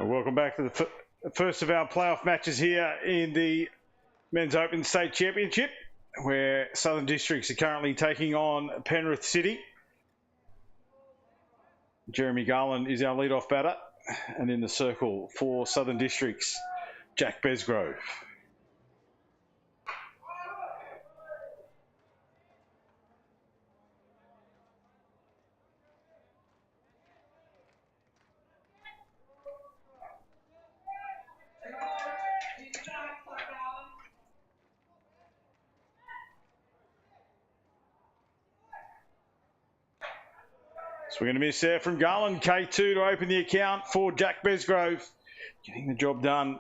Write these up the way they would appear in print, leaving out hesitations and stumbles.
Welcome back to the first of our playoff matches here in the Men's Open State Championship, where Southern Districts are currently taking on Penrith City. Jeremy Garland is our leadoff batter, and in the circle for Southern Districts, Jack Besgrove. So we're going to miss there from Garland. K2 to open the account for Jack Besgrove. Getting the job done.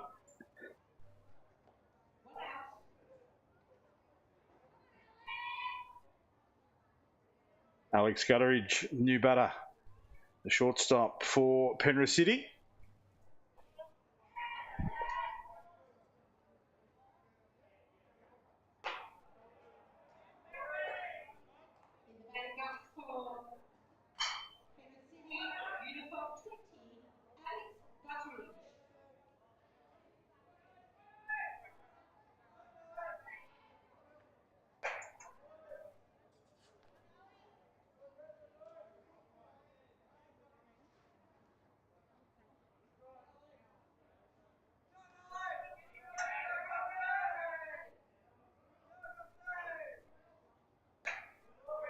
Alex Gutteridge, new batter. The shortstop for Penrith City.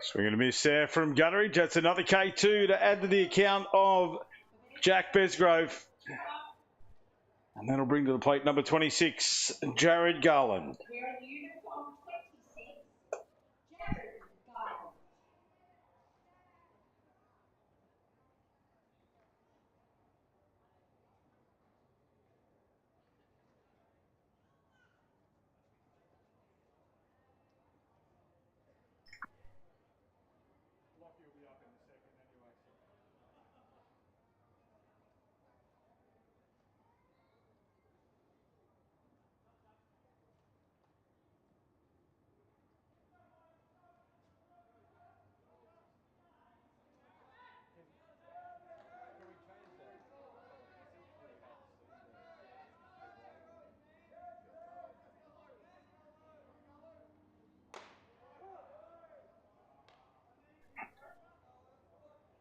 So we're going to miss there from Gutteridge. That's another K2 to add to the account of Jack Besgrove. And that'll bring to the plate number 26, Jared Garland.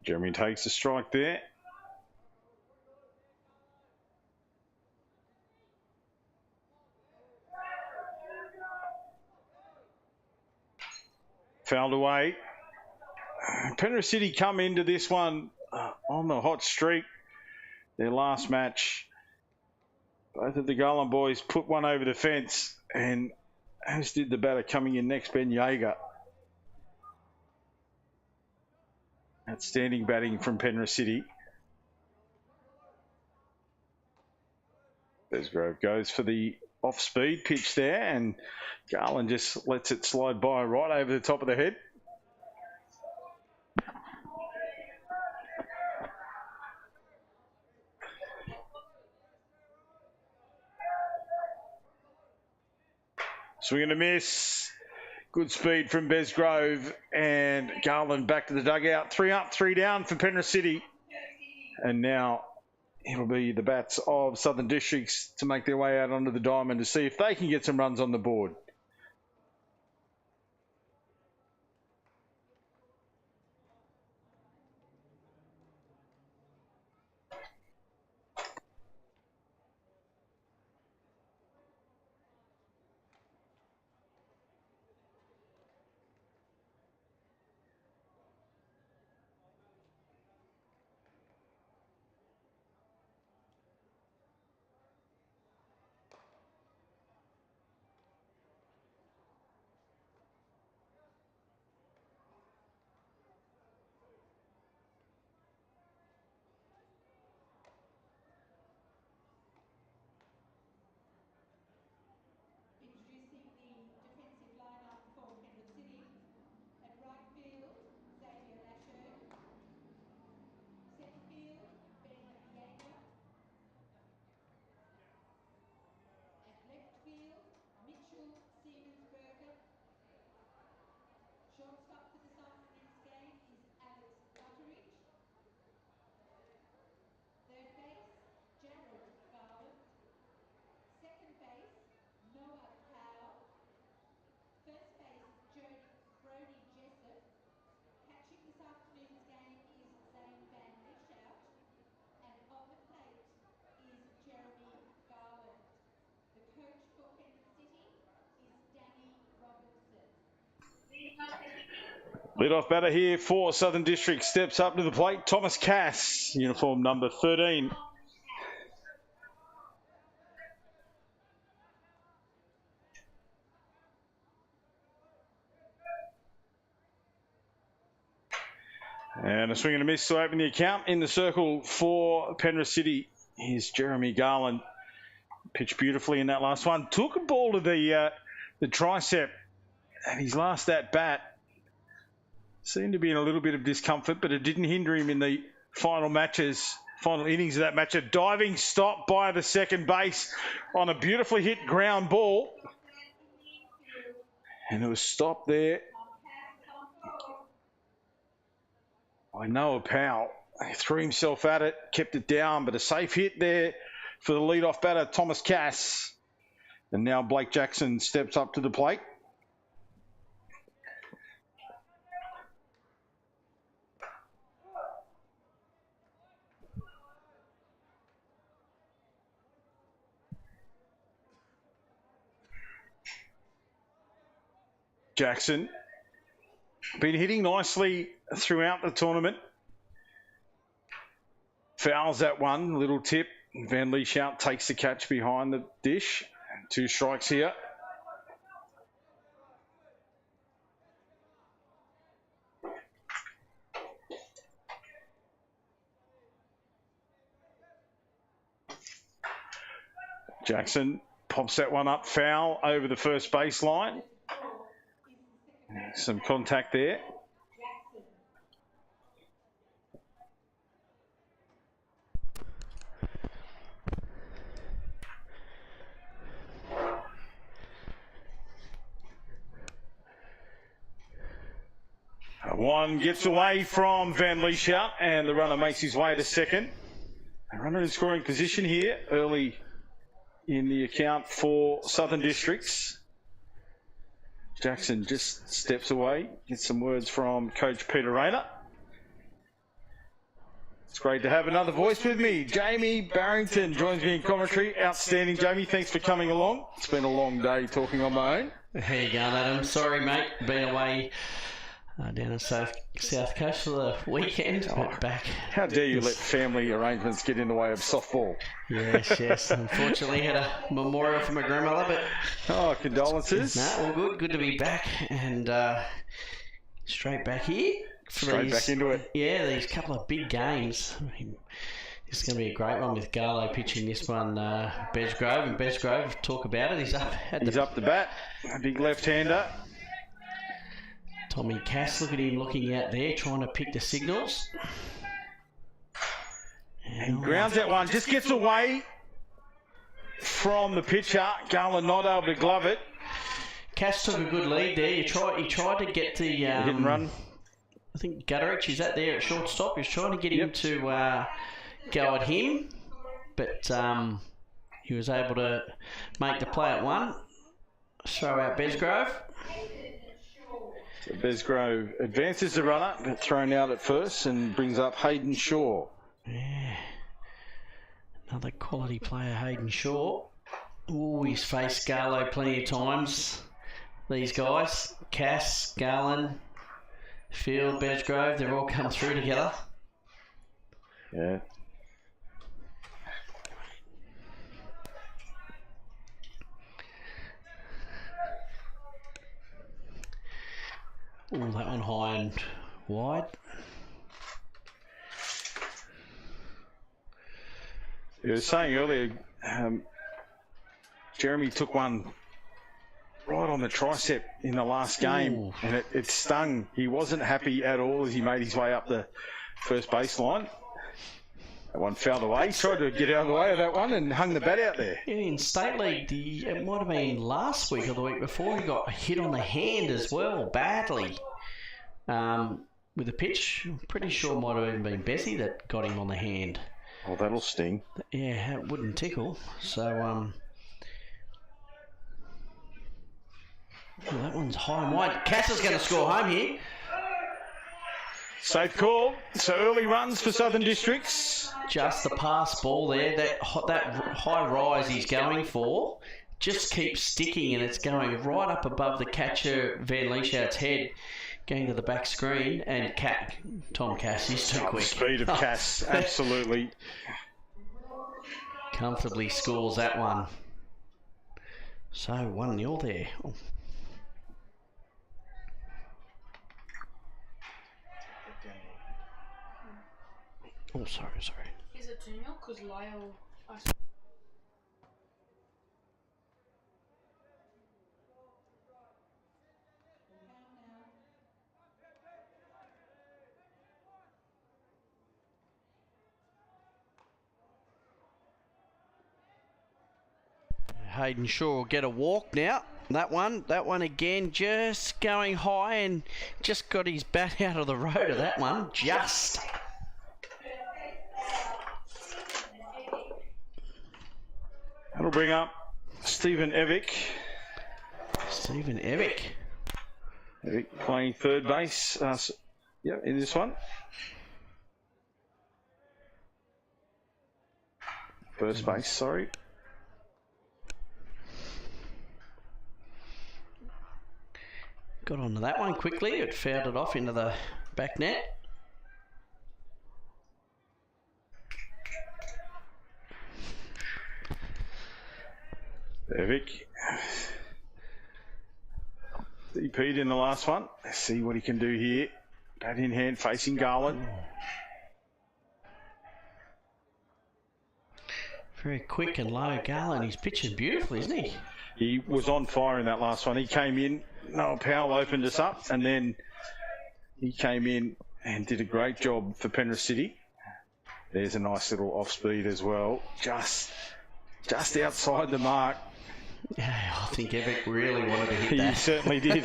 Jeremy takes a strike there. Fouled away. Penrith City come into this one on the hot streak. Their last match. Both of the Garland boys put one over the fence, and as did the batter coming in next, Ben Yeager. Outstanding batting from Penrith City. Besgrove goes for the off-speed pitch there, and Garland just lets it slide by right over the top of the head. Swing and a miss. Good speed from Besgrove, and Garland back to the dugout. 3 up, 3 down for Penrith City. And now it'll be the bats of Southern Districts to make their way out onto the diamond to see if they can get some runs on the board. Lead-off batter here for Southern District steps up to the plate. Thomas Cass, uniform number 13. And a swing and a miss to open the account. In the circle for Penrith City is Jeremy Garland. Pitched beautifully in that last one. Took a ball to the tricep and his last at bat. Seemed to be in a little bit of discomfort, but it didn't hinder him in the final innings of that match. A diving stop by the second base on a beautifully hit ground ball. And it was stopped there by Noah Powell. He threw himself at it, kept it down, but a safe hit there for the lead-off batter, Thomas Cass. And now Blake Jackson steps up to the plate. Jackson been hitting nicely throughout the tournament. Fouls that one, little tip. Van Lieshout takes the catch behind the dish. 2 strikes here. Jackson pops that one up, foul over the first baseline. Some contact there. One gets away from Van Lieshout and the runner makes his way to second. A runner in scoring position here early in the account for Southern Districts. Jackson just steps away, gets some words from Coach Peter Rayner. It's great to have another voice with me. Jamie Barrington joins me in commentary. Outstanding, Jamie. Thanks for coming along. It's been a long day talking on my own. How you going, Adam? Sorry, mate. Been away down the South Coast for the weekend, but back. How dare you let family arrangements get in the way of softball? Yes. Unfortunately, had a memorial for my grandmother, but... Oh, condolences. No, all good. Good to be back, and straight back here. Back into it. Yeah, these couple of big games. I mean, it's going to be a great one with Garlo pitching this one, Besgrove. And Besgrove, talk about it, he's up the bat. A big left-hander. Tommy Cass, look at him looking out there, trying to pick the signals. And grounds that one, just gets away from the pitcher. Garland not able to glove it. Cass took a good lead there. He tried to get the hit and run. I think Gutterich is out there at shortstop. He was trying to get him to go at him, but he was able to make the play at one. Throw out Besgrove. So Besgrove advances the runner, but thrown out at first and brings up Hayden Shaw. Yeah. Another quality player, Hayden Shaw. Ooh, he's faced Garlo plenty of times. These guys, Cass, Garland, Field, Besgrove, they've all come through together. Yeah. Ooh, that one high and wide. You were saying earlier, Jeremy took one right on the tricep in the last game. Ooh. And it stung. He wasn't happy at all as he made his way up the first baseline. That one fouled away. He tried to get out of the way of that one and hung the bat out there. Yeah, in State League, it might have been last week or the week before, he got hit on the hand as well, badly. With a pitch, I'm pretty sure it might have even been Bessie that got him on the hand. Oh, that'll sting. Yeah, it wouldn't tickle. So, oh, that one's high and wide. Cass is going to score home here. Safe call. So early runs for Southern Districts. Just the pass ball there. That high rise he's going for. just keeps sticking, and it's going right up above the catcher Van Lieshout's head, going to the back screen, and Tom Cass is too quick. Speed of Cass, absolutely. Comfortably scores that one. So 1-0 there. Oh, sorry. Is it 2-0? Because Lyle... Hayden Shaw will get a walk now. That one again, just going high and just got his bat out of the road of that one. Just. That'll bring up Stephen Evick. Evick playing third base. In this one. First base, sorry. Got onto that one quickly. It fouled it off into the back net. Evick. DP'd in the last one. Let's see what he can do here. Bat in hand facing Garland. Very quick and low Garland. He's pitching beautifully, isn't he? He was on fire in that last one. He came in, Noah Powell opened us up, and then he came in and did a great job for Penrith City. There's a nice little off speed as well. Just outside the mark. Yeah, I think Evick really wanted to hit that. He certainly did.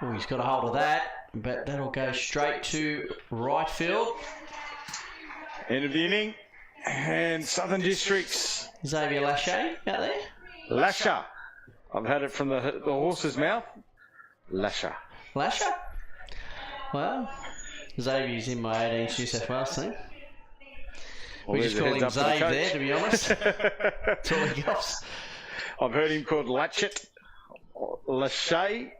Oh, he's got a hold of that, but that'll go straight to right field. End of the inning. And Southern Districts. Xavier Lachey out there. Lasher. I've had it from the horse's mouth. Lasher. Well, Xavier's in my 18th New South Wales team. Well, we just call him Xav there, to be honest. That's all he got. I've heard him called Latchet. Lachey.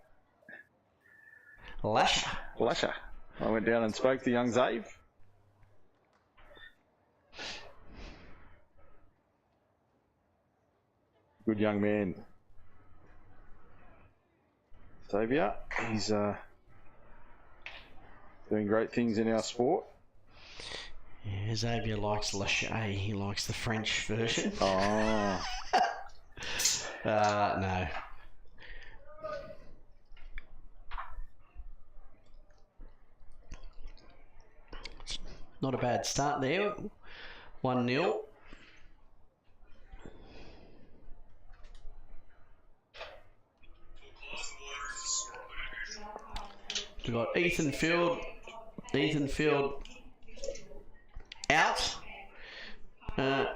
Lasher. I went down and spoke to young Zave. Good young man. Xavier, he's doing great things in our sport. Yeah, Xavier likes Lachey. He likes the French version. Oh. No. Not a bad start there. 1-0. We've got Ethan Field out. I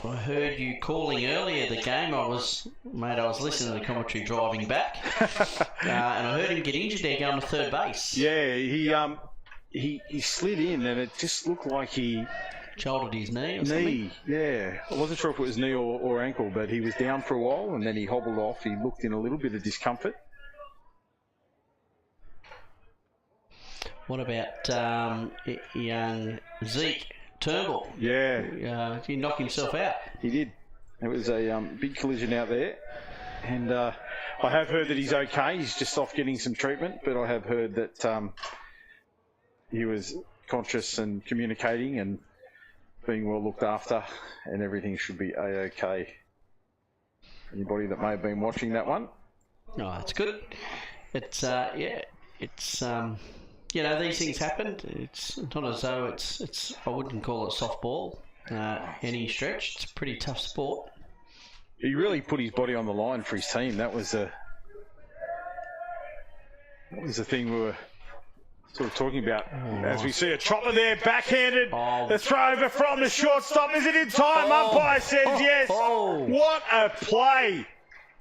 heard you calling earlier the game. I was listening to the commentary driving back, and I heard him get injured there going to third base. Yeah, he slid in, and it just looked like he shouldered his knee or something. Yeah. I wasn't sure if it was knee or ankle, but he was down for a while, and then he hobbled off. He looked in a little bit of discomfort. What about young Zeke Turnbull? Yeah. He knocked himself out. He did. It was a big collision out there. And I have heard that he's okay. He's just off getting some treatment. But I have heard that he was conscious and communicating and being well looked after. And everything should be A-OK. Anybody that may have been watching that one? Oh, that's good. It's, these things happen. It's not as though it's I wouldn't call it softball any stretch. It's a pretty tough sport. He really put his body on the line for his team. That was the thing we were sort of talking about. As we see a chopper there, backhanded. The throw over from the shortstop. Is it in time? Umpire says yes. What a play.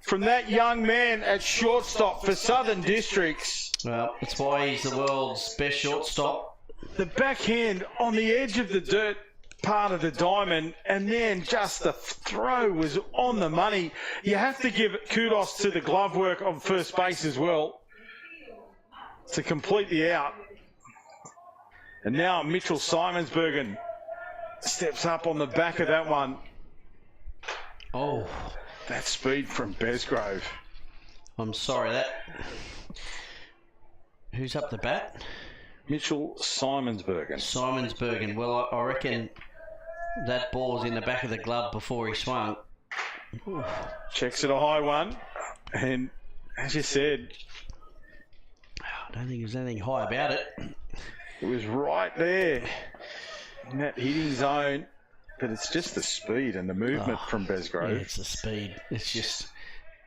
from that young man at shortstop for Southern Districts. Well, that's why he's the world's best shortstop. The backhand on the edge of the dirt part of the diamond, and then just the throw was on the money. You have to give kudos to the glove work on first base as well to complete the out. And now Mitchell Simonsbergen steps up on the back of that one. Oh, that speed from Besgrove. I'm sorry, that... Who's up the bat? Mitchell Simonsbergen. Simonsbergen. Well, I reckon that ball's in the back of the glove before he swung. Ooh. Checks it a high one. And as you said... I don't think there's anything high about it. It was right there in that hitting zone. But it's just the speed and the movement from Besgrove. Yeah, it's the speed. It's just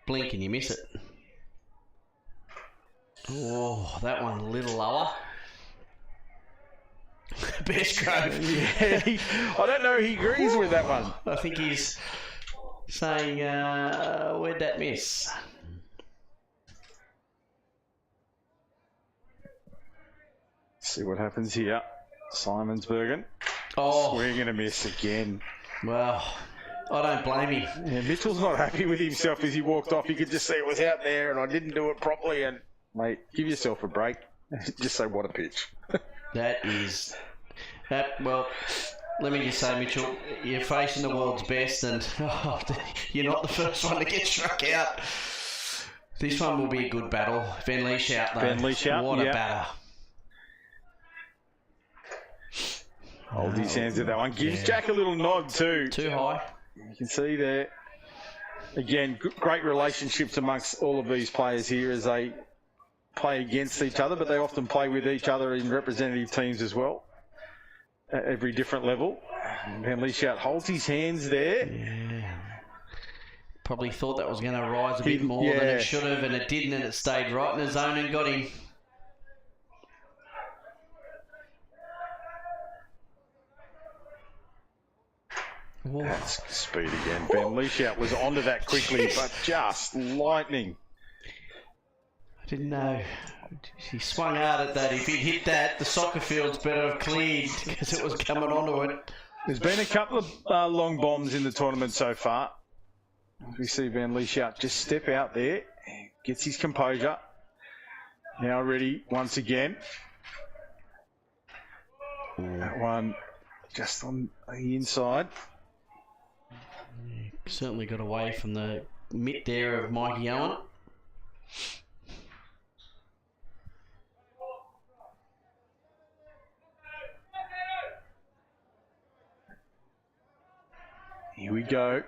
blink and you miss it. Oh, that one a little lower. Besgrove. Yeah, I don't know he agrees with that one. I think he's saying, where'd that miss? See what happens here. Simonsbergen. Oh. Swing and a miss again. Well, I don't blame him. Yeah, Mitchell's not happy with himself as he walked off. You could just see it was out there and I didn't do it properly. And, mate, give yourself a break. Just say, what a pitch. Well, let me just say, Mitchell, you're facing the world's best and you're not the first one to get struck out. This one will be a good battle. Van Lieshout, though. Van Lieshout, what a batter. Hold his hands at that one. Gives Jack a little nod too. Too high. You can see there. Again, great relationships amongst all of these players here as they play against each other, but they often play with each other in representative teams as well at every different level. Van Lieshout holds his hands there. Yeah. Probably thought that was going to rise a bit more than it should have, and it didn't, and it stayed right in the zone and got him. That's speed again. Van Lieshout was onto that quickly, but just lightning. I didn't know. He swung hard at that. If he'd hit that, the soccer field's better have cleared because it was coming onto it. There's been a couple of long bombs in the tournament so far. We see Van Lieshout just step out there, gets his composure. Now ready once again. That one just on the inside. Certainly got away from the mitt there of Mikey Owen. Here we go.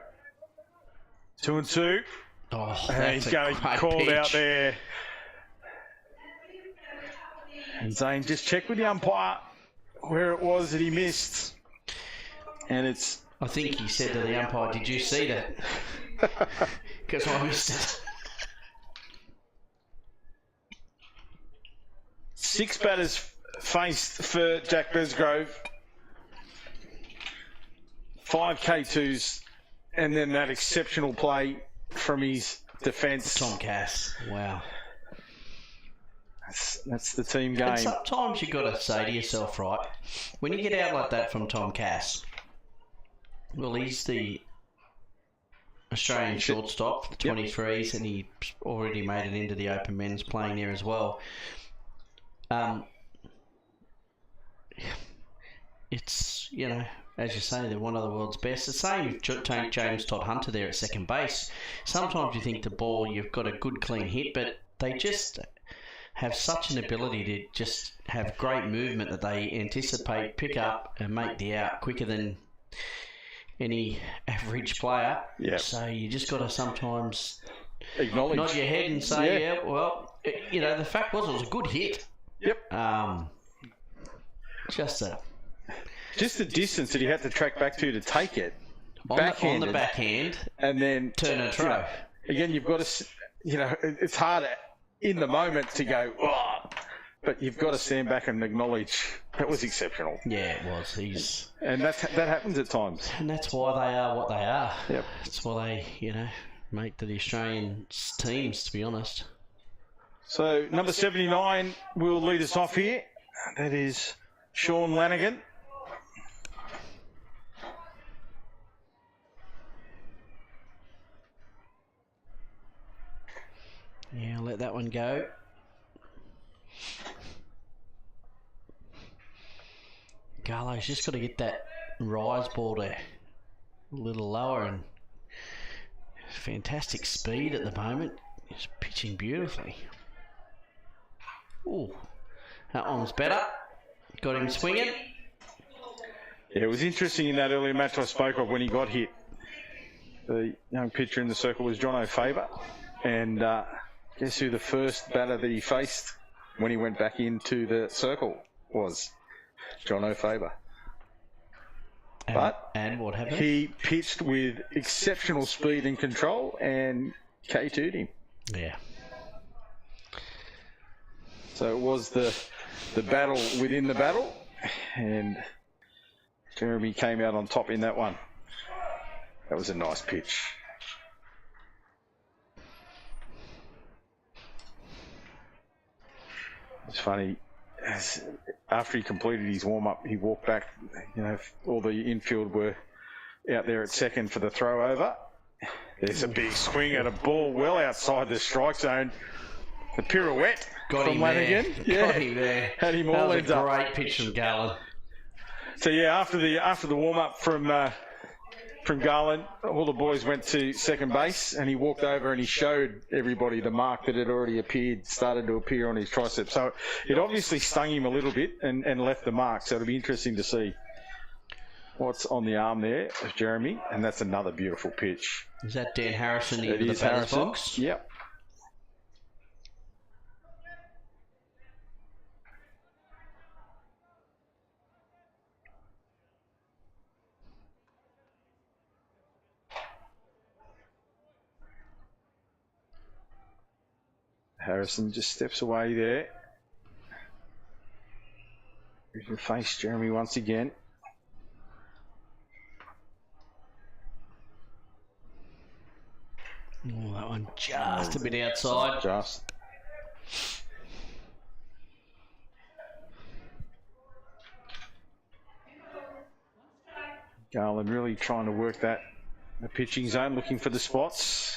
2 and 2. Oh, and he's going to be called out there. And Zane just checked with the umpire where it was that he missed. And it's... I think he said to the umpire, did you see that? Because I missed it. 6 batters faced for Jack Besgrove. 5 K2s. And then that exceptional play from his defence. Tom Cass. Wow. That's the team game. And sometimes you've got to say to yourself, right, when you get out like that from Tom Cass, well, he's the Australian shortstop for the 23s, and he already made it into the Open Men's playing there as well. It's, you know, as you say, they're one of the world's best. The same with James Todd Hunter there at second base. Sometimes you think the ball, you've got a good clean hit, but they just have such an ability to just have great movement that they anticipate, pick up and make the out quicker than any average player. Yep. So you just got to sometimes acknowledge, nod your head and say, yeah well, you know, the fact was it was a good hit. Yep. Just the distance that he had to track back to take it. On the backhand. And then turn and throw. You know, again, you've got to, you know, it's hard in the moment to go, oh, but you've got to stand back and acknowledge that was exceptional. Yeah, it was. And that happens at times. And that's why they are what they are. Yep. That's why they, you know, make the Australian teams, to be honest. So number 79 will lead us off here. That is Sean Lanigan. Yeah, I'll let that one go. Garlo's just got to get that rise ball there a little lower, and fantastic speed at the moment. He's pitching beautifully. Ooh, that one's better. Got him swinging. Yeah, it was interesting in that earlier match I spoke of when he got hit. The young pitcher in the circle was John O'Faber, and guess who the first batter that he faced when he went back into the circle was? John O'Faber. And what happened? He pitched with exceptional speed and control and K2'd him. Yeah. So it was the battle within the battle, and Jeremy came out on top in that one. That was a nice pitch. It's funny, after he completed his warm-up, he walked back. You know, all the infield were out there at second for the throw over. There's a big swing at a ball well outside the strike zone. The pirouette from Lanigan. Got him there. Had him all ends up. That was a great pitch from Garland. So yeah, after the warm-up from Garland, all the boys went to second base, and he walked over and he showed everybody the mark that had already started to appear on his tricep. So it obviously stung him a little bit and left the mark. So it'll be interesting to see what's on the arm there of Jeremy, and that's another beautiful pitch. Is that Dan Harrison in the batter's Harrison. box? Yep. Harrison just steps away there. We can face Jeremy once again. Oh, that one just a bit outside. Just. Garland really trying to work the pitching zone, looking for the spots.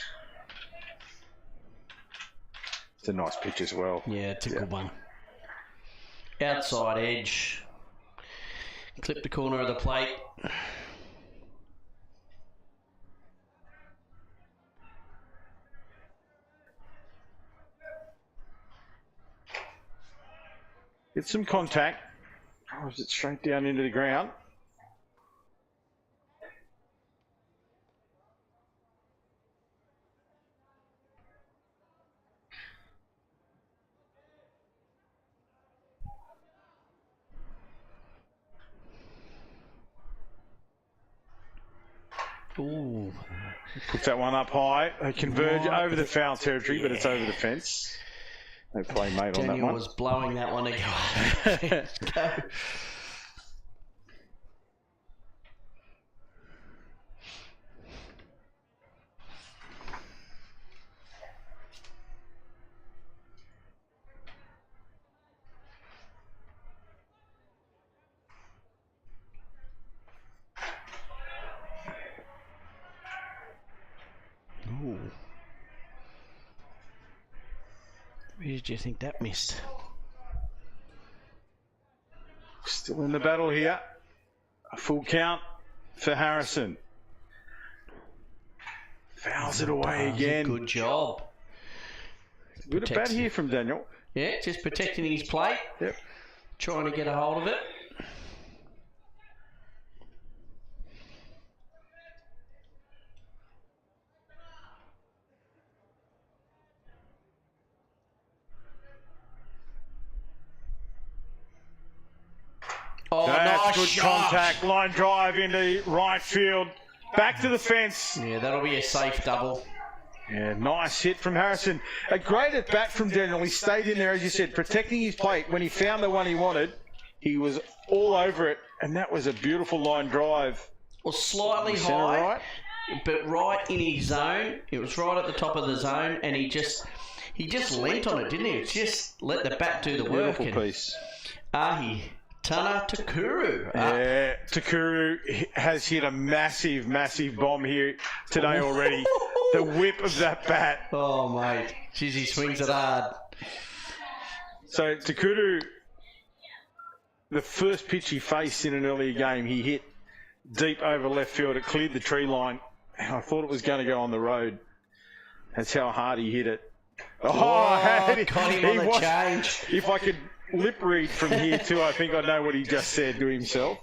It's a nice pitch as well. Yeah, it's a good one. Outside edge. Clip the corner of the plate. Get some contact. Or is it straight down into the ground? Ooh. Puts that one up high. They converge over the foul territory, but it's over the fence. No play made on that Daniel one. was blowing that one to go. Ooh. Where did you think that missed? Still in the battle here. A full count for Harrison. Fouls it away again. Good job. Good at bat here from Daniel. Yeah, just protecting his plate. Yep. Trying to get a hold of it. Oh, That's nice good shot. contact. Line drive into right field. Back to the fence. Yeah, that'll be a safe double. Yeah, nice hit from Harrison. A great at bat from Daniel. He stayed in there, as you said, protecting his plate. When he found the one he wanted, he was all over it, and that was a beautiful line drive. Well, slightly Centre high. right. but right in his zone. It was right at the top of the zone, and he just leant on it, didn't he? Just let the bat do the work. Beautiful piece. Tana Takuru. Yeah, Takuru has hit a massive, massive bomb here today already. The whip of that bat. Oh, mate. Jeez, he swings it hard. So Takuru, the first pitch he faced in an earlier game, he hit deep over left field. It cleared the tree line. I thought it was going to go on the road. That's how hard he hit it. Got him on the change. If I could lip read from here too, I think I know what he just said to himself.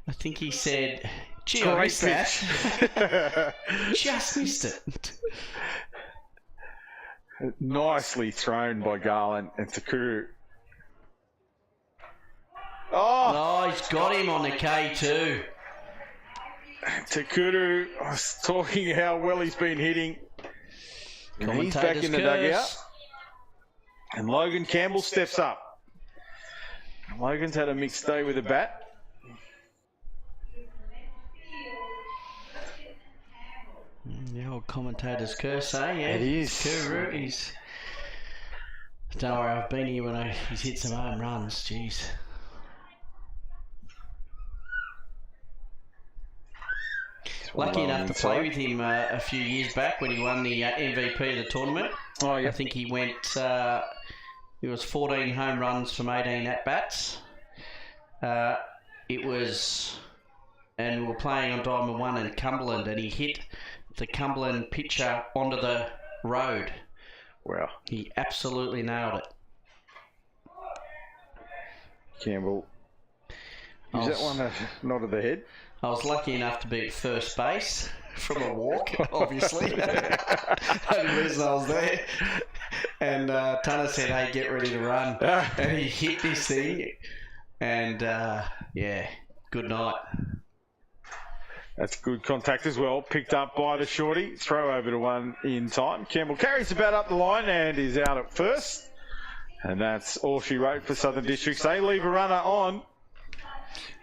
I think he said, gee, I missed that. Just missed it. Nicely thrown by Garland and Takuru. Oh, he's got him on the K2. Takuru, I was talking how well he's been hitting. And he's back in the dugout. And Logan Campbell steps up. Logan's had a mixed day with the bat. The old commentator's curse, eh? Yeah, it is. Kuru, don't worry, I've been here when he's hit some home runs. Jeez. Lucky enough to play with him a few years back when he won the MVP of the tournament. Oh, yeah. I think he went. It was 14 home runs from 18 at bats. It was, and we were playing on Diamond 1 in Cumberland, and he hit the Cumberland pitcher onto the road. Wow. He absolutely nailed it. Campbell. Is that one a nod of the head? I was lucky enough to be at first base from a walk, obviously. Only reason I was there. And Tunner said, hey, get ready to run. And he hit this thing. And, yeah, good night. That's good contact as well. Picked up by the shorty. Throw over to one in time. Campbell carries the bat up the line and is out at first. And that's all she wrote for Southern Districts. They leave a runner on.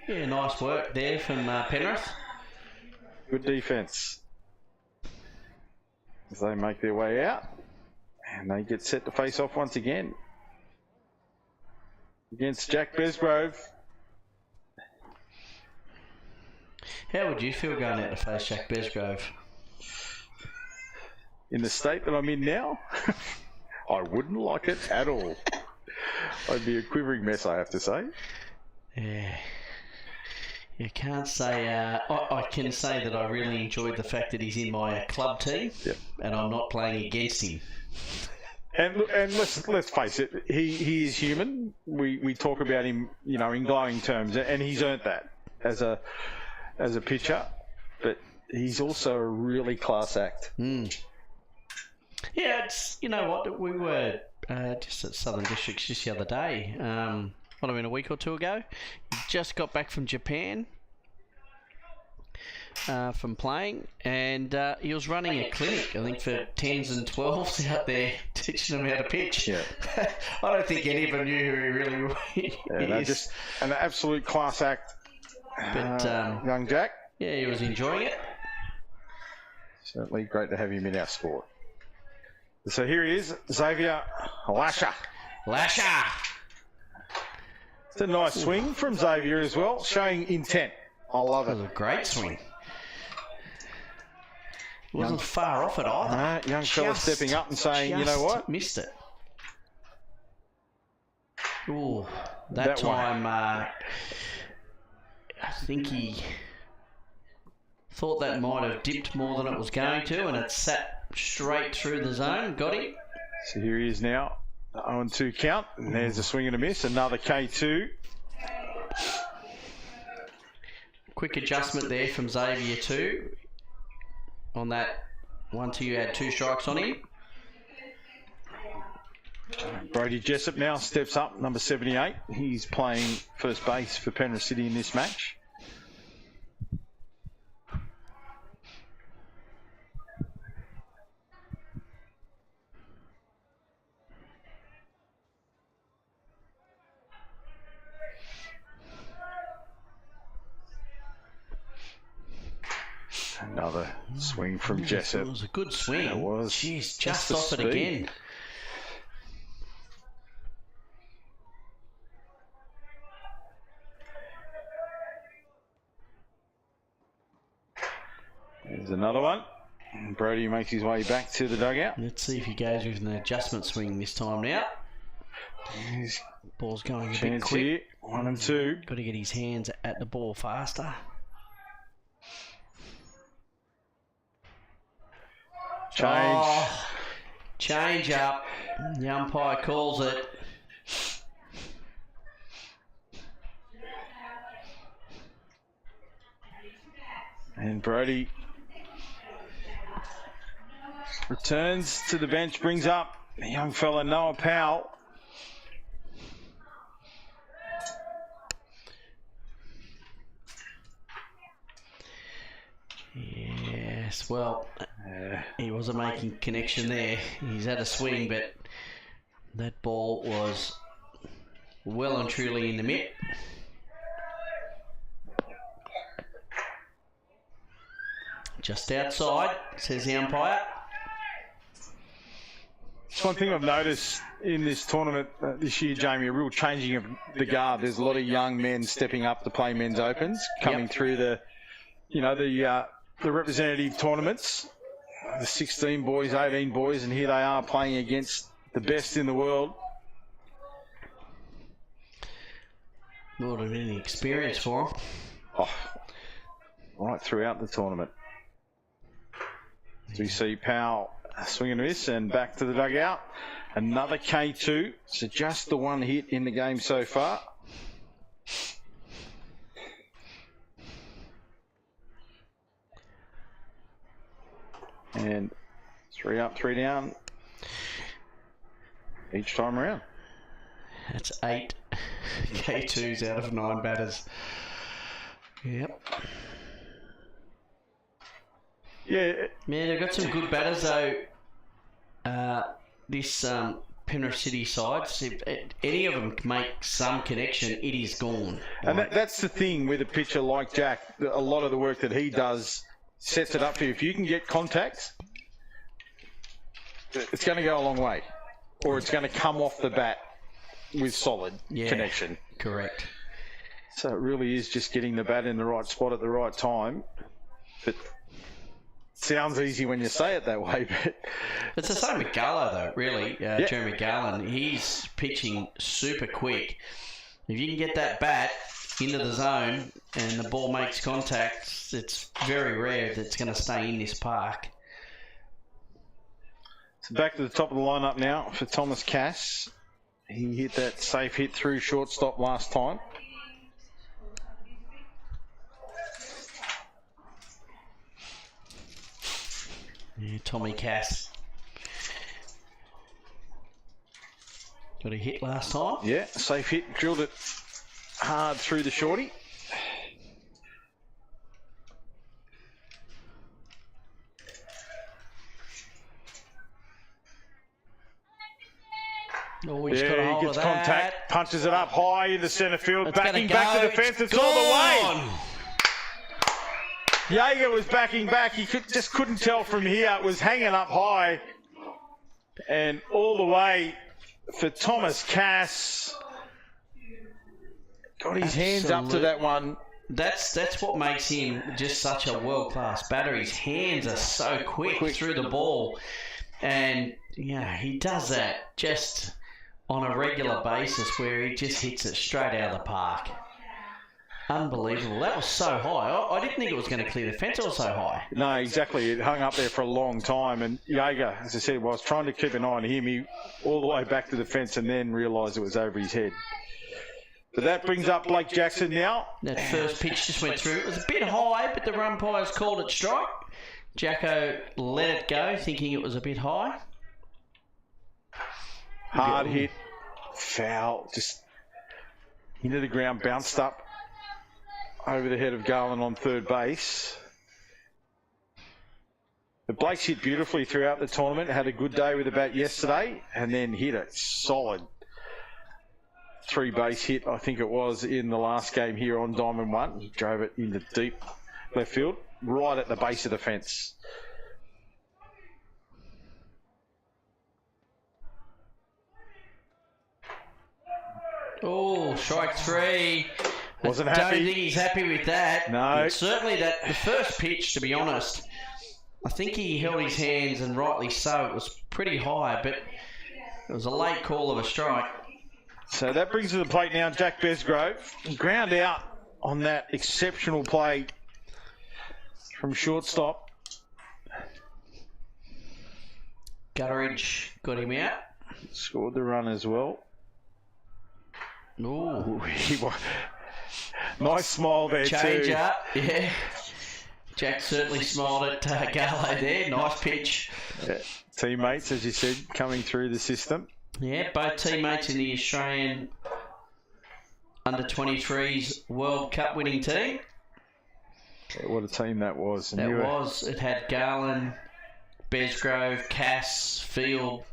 Yeah, nice work there from Penrith. Good defence. As they make their way out. And they get set to face off once again. Against Jack Besgrove. How would you feel going out to face Jack Besgrove? In the state that I'm in now? I wouldn't like it at all. I'd be a quivering mess, I have to say. Yeah. You can't say... I can say that I really enjoyed the fact that he's in my club team, yep. And I'm not playing against him. And let's face it, he is human. We talk about him, in glowing terms, and he's earned that as a pitcher. But he's also a really class act. Mm. Yeah, you know what? We were just at Southern Districts just the other day. A week or two ago. He just got back from Japan from playing, and he was running a clinic, I think, for 10s and 12s out there, teaching them how to pitch. Yeah. I don't think any of them knew who he really is. Just an absolute class act. But young Jack. Yeah, he was enjoying it. Certainly great to have him in our sport. So here he is, Xavier Lasher. It's a nice swing from Xavier as well, showing intent. I love it. It was a great swing. It wasn't far off it either. Young fella stepping up and saying, you know what? Missed it. Ooh, that time, I think he thought that might have dipped more than it was going to, and it sat straight through the zone. Got him. So here he is now. 0-2 count, and there's a swing and a miss. Another K2. Quick adjustment there from Xavier too. On that 1-2, you had 2 strikes on him. Brody Jessup now steps up, number 78. He's playing first base for Penrith City in this match. Another swing from Jessup. It was a good swing. It was. Jeez, Just just the off it speed. again. There's another one. Brody makes his way back to the dugout. Let's see if he goes with an adjustment swing this time now. He's Ball's going a bit chance quick. here. 1 and 2. Got to get his hands at the ball faster. Change. Oh, change up. The umpire calls it. And Brody returns to the bench, brings up the young fella Noah Powell. Yes, well, he wasn't making connection there. He's had a swing, but that ball was well and truly in the mitt. Just outside, says the umpire. It's one thing I've noticed in this tournament this year, Jamie, a real changing of the guard. There's a lot of young men stepping up to play men's opens, coming through the representative tournaments. The 16 boys, 18 boys, and here they are playing against the best in the world. More than any experience for him. Oh, right throughout the tournament. So you see Powell swing and miss and back to the dugout. Another K2. So just the one hit in the game so far. And 3 up, 3 down each time around. That's 8 K2s out of 9 batters. Yep. Yeah, they've got some good batters though. This Penrith City side, if any of them make some connection, it is gone. and that's the thing with a pitcher like Jack. A lot of the work that he does sets it up for you. If you can get contact, it's going to go a long way. Or it's going to come off the bat with solid connection. Correct. So it really is just getting the bat in the right spot at the right time. But sounds easy when you say it that way, but It's the same with Garlow though, really. Jeremy Garland, he's pitching super quick. If you can get that bat into the zone and the ball makes contact, it's very rare that it's going to stay in this park. so back to the top of the lineup now for Thomas Cass. He hit that safe hit through shortstop last time. Yeah, Tommy Cass. Got a hit last time. Yeah, safe hit, drilled it hard through the shorty. Oh, he's got a hold he gets of that. contact, punches it up high in the centre field, It's backing gonna back go. to the fence, it's all the way. Jaeger was backing back, he just couldn't tell from here, it was hanging up high. And all the way for Thomas Cass. Got his hands up to that one. That's what makes him just such a world-class batter. His hands are so quick through the ball. And, yeah, he does that just on a regular basis where he just hits it straight out of the park. Unbelievable. That was so high. I didn't think it was going to clear the fence. It was so high. No, exactly. It hung up there for a long time. And Jaeger, as I said, I was trying to keep an eye on him. He all the way back to the fence and then realised it was over his head. But that brings up Blake Jackson now. That first pitch just went through. It was a bit high, but the umpires called it strike. Jacko let it go, thinking it was a bit high. Hard hit, foul, just into the ground, bounced up over the head of Garland on third base. But Blake's hit beautifully throughout the tournament, had a good day with the bat yesterday, and then hit a solid 3-base hit, I think it was, in the last game here on Diamond 1. He drove it into deep left field. right at the base of the fence. Oh, strike 3. Wasn't I happy. don't think he's happy with that. No. Certainly the first pitch, to be honest, I think he held his hands, and rightly so. It was pretty high, but it was a late call of a strike. So that brings to the plate now Jack Besgrove. Ground out on that exceptional play from shortstop. Gutteridge got him out. Scored the run as well. Ooh. Nice smile there Change too. up, yeah. Jack certainly smiled at Garlow there. Nice pitch. Yeah. Teammates, as you said, coming through the system. Yeah, both teammates in the Australian under-23s World Cup winning team. Yeah, what a team that was. And It had Garland, Besgrove, Cass, Field,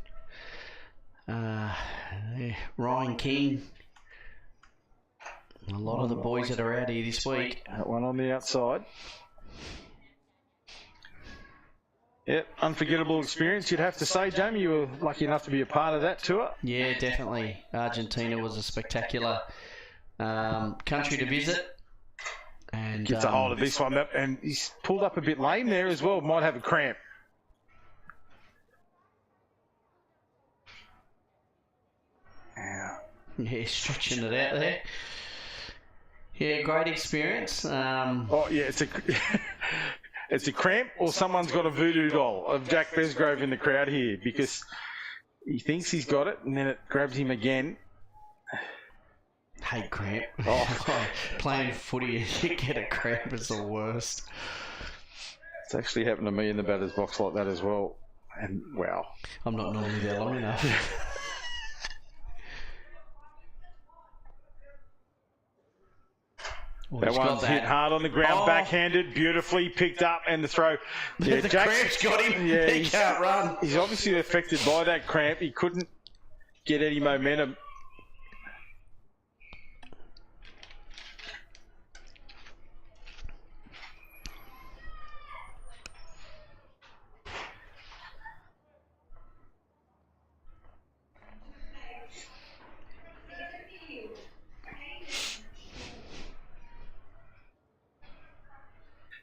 Ryan King. A lot of the boys that are out here this week. That one on the outside. Yep, unforgettable experience, you'd have to say, Jamie. You were lucky enough to be a part of that tour. Yeah, definitely. Argentina was a spectacular country to visit. And Gets a hold of this one, and he's pulled up a bit lame there as well. Might have a cramp. Yeah, stretching it out there. Yeah, great experience. Oh yeah, it's a it's a cramp, or someone's got a voodoo doll of Jack Besgrove in the crowd here, because he thinks he's got it, and then it grabs him again. Hate cramp. Oh. Playing footy, you get a cramp, it's the worst. It's actually happened to me in the batter's box like that as well, and wow. I'm not normally there long enough. Well, that one's hit hard on the ground, backhanded, beautifully picked up, and the throw. Yeah, the cramp's got him. Yeah, he can't run. He's obviously affected by that cramp. He couldn't get any momentum.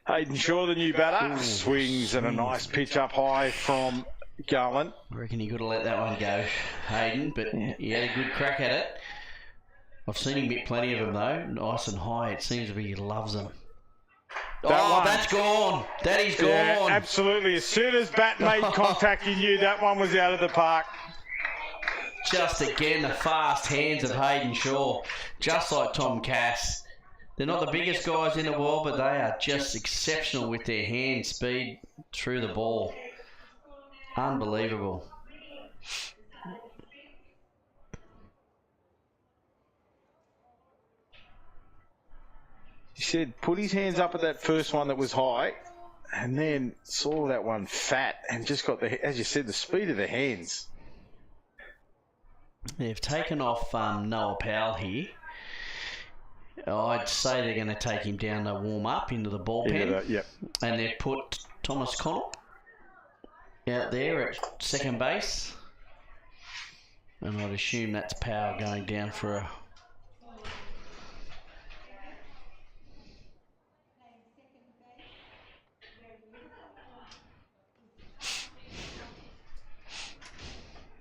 Hayden Shaw, the new batter, swings and a nice pitch up high from Garland. I reckon he could have let that one go, Hayden, but he had a good crack at it. I've seen him hit plenty of them though, nice and high. It seems to be he loves them. That's gone. That is gone. Yeah, absolutely. As soon as bat made contact, you knew that one was out of the park. Just again, the fast hands of Hayden Shaw, just like Tom Cass. They're not the biggest guys in the world, but they are just exceptional with their hand speed through the ball. Unbelievable. He said put his hands up at that first one that was high, and then saw that one fat and just got the, as you said, the speed of the hands. They've taken off Noah Powell here. I'd say they're going to take him down to warm up into the bullpen. Yep. And they've put Thomas Connell out there at second base. And I'd assume that's Powell going down for a...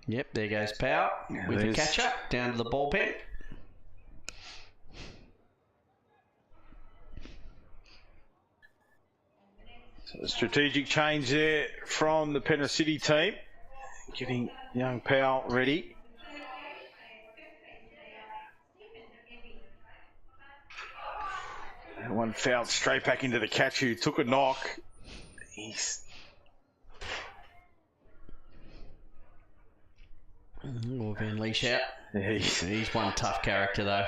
Yep, there goes Powell with a catch-up down to the bullpen. So a strategic change there from the Penrith City team, getting young Powell ready. That one fouled straight back into the catch who took a knock. Van Leash out. Yeah, he's one tough character though.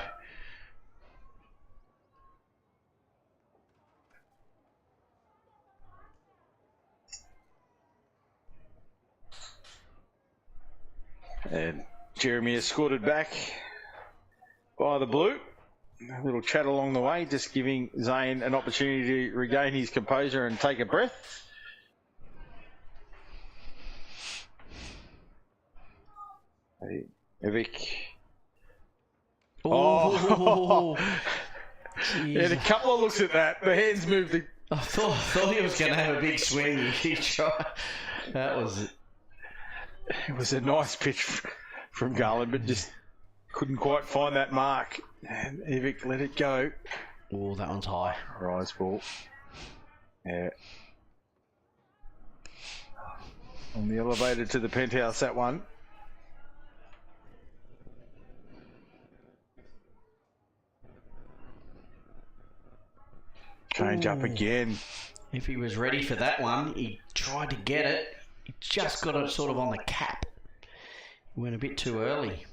And Jeremy escorted back by the blue. A little chat along the way, just giving Zane an opportunity to regain his composure and take a breath. Evic. Oh, yeah, a couple of looks at that. The hands moved. I thought he was going to have a big swing. He tried. That was it. It was a nice pitch from Garland, but just couldn't quite find that mark. And Evic let it go. Oh, that one's high. Rise ball. Yeah. On the elevator to the penthouse, that one. Change up again. If he was ready for that one, he tried to get it. He just got it sort of on the cap. He went a bit too early.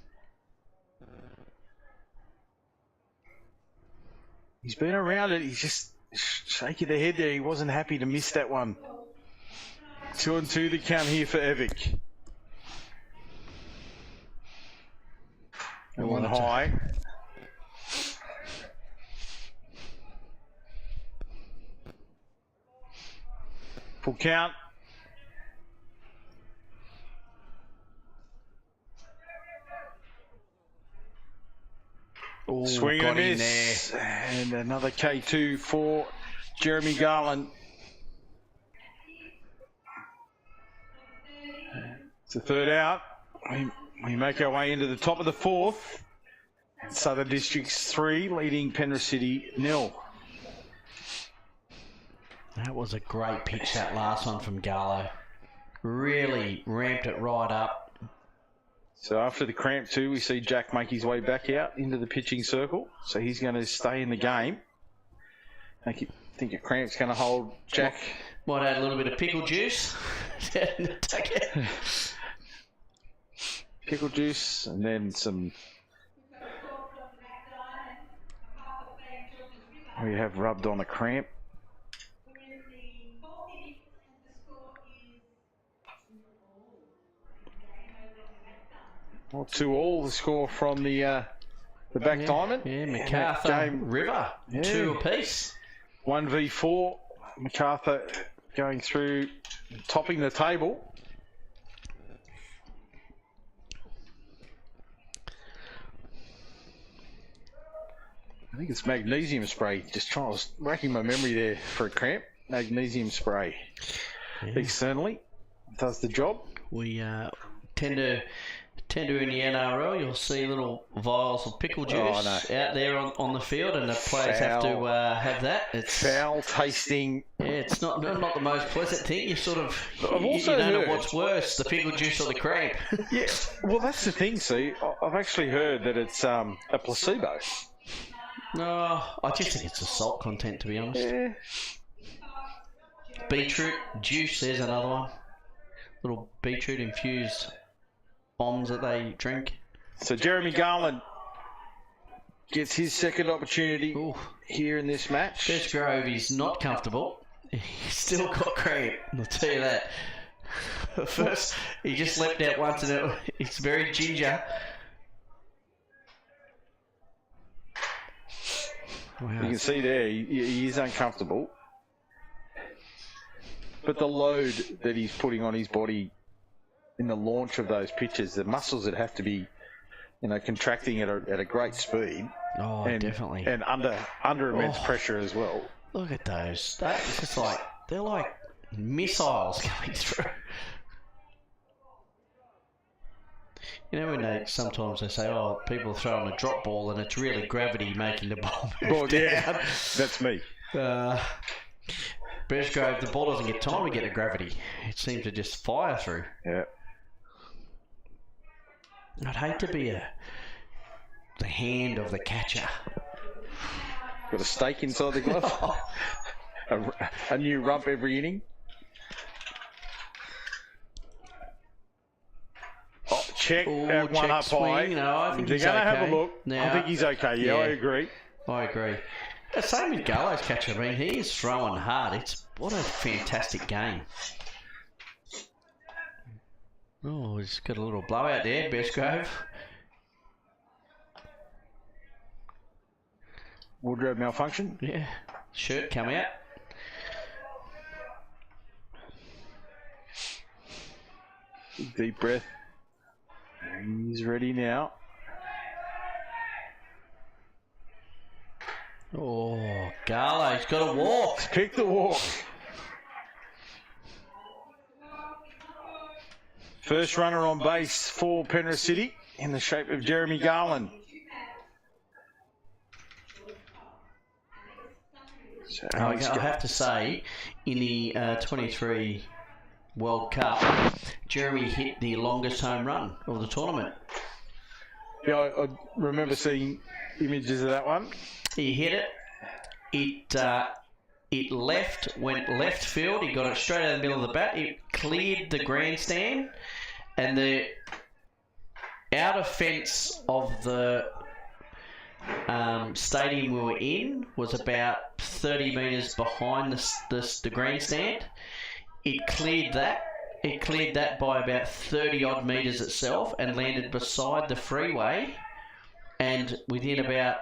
He's been around it. He's just shaking the head there. He wasn't happy to miss that one. 2-2 the count here for Evic. And one high. Full count. Oh, swing and a miss. And another K2 for Jeremy Garland. It's a third out. We make our way into the top of the fourth. Southern Districts 3 leading Penrith City 0. That was a great pitch, that last one from Garlo. Really ramped it right up. So after the cramp too, we see Jack make his way back out into the pitching circle. So he's going to stay in the game. I think a cramp's going to hold Jack. Might add a little bit of pickle juice. Pickle juice and then some... We have rubbed on a cramp. Well, 2-2 the score from the back diamond. Yeah, MacArthur, River, 2 apiece. 1v4. MacArthur going through, topping the table. I think it's magnesium spray. Just racking my memory there for a cramp. Magnesium spray. Yeah. Externally. Does the job. We tend to in the NRL, you'll see little vials of pickle juice out there on the field, and the players have to have that. It's foul tasting. Yeah, it's not the most pleasant thing. You sort of you don't know what's worse, the pickle juice or the cramp. Yeah, well that's the thing. See, I've actually heard that it's a placebo. No, I just think it's the salt content, to be honest. Yeah. Beetroot juice, there's another one. Little beetroot infused bombs that they drink. So Jeremy Garland gets his second opportunity here in this match. Bestgrove is not comfortable. He's still got cramp, I'll tell you that. First, he just leapt out once and it's very ginger. Wow. You can see there, he is uncomfortable. But the load that he's putting on his body in the launch of those pitches, the muscles that have to be, contracting at a great speed. Oh, and, definitely. And under immense pressure as well. Look at those. That's just they're like missiles coming through. When sometimes they say, people are throwing a drop ball and it's really gravity making the ball move down. Yeah, that's me. Bestgrove, the ball doesn't get time to get the gravity. It seems to just fire through. Yeah. I'd hate to be the hand of the catcher. Got a stake inside the glove. a new rump every inning. Check that one up high. No, I think they're going to have a look. Now, I think he's okay. Yeah, I agree. I agree. The same with Gallo's catcher. I mean, he is throwing hard. What a fantastic game. Oh, he's got a little blowout there, Bestgrove. wardrobe malfunction. Yeah. Shirt come out. Deep breath. He's ready now. Oh, Garlo's got a walk. Pick the walk. First runner on base for Penrith City in the shape of Jeremy Garland. So I have to say, in the 23 World Cup, Jeremy hit the longest home run of the tournament. Yeah, I remember seeing images of that one. He hit it. It went left field. He got it straight out of the middle of the bat. It cleared the grandstand, and the outer fence of the stadium we were in was about 30 metres behind the grandstand. It cleared that. It cleared that by about 30 odd metres itself and landed beside the freeway. And within about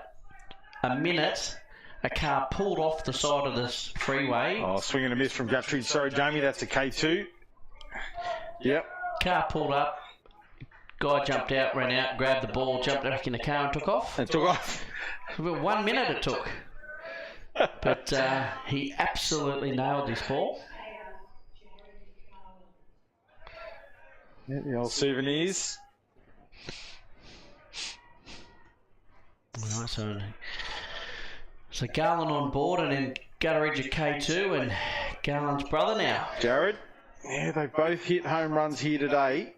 a minute, a car pulled off the side of this freeway. Oh, swing and a miss from Guthrie. Sorry, Jamie, that's a K2. Yep. Car pulled up. Guy jumped out, ran out, grabbed the ball, jumped back in the car and took off. It took off. About 1 minute it took. But he absolutely nailed this ball. Yeah, the old souvenirs. Nice one. So Garland on board, and then Gutteridge at K2, and Garland's brother now. Jared. Yeah, they both hit home runs here today.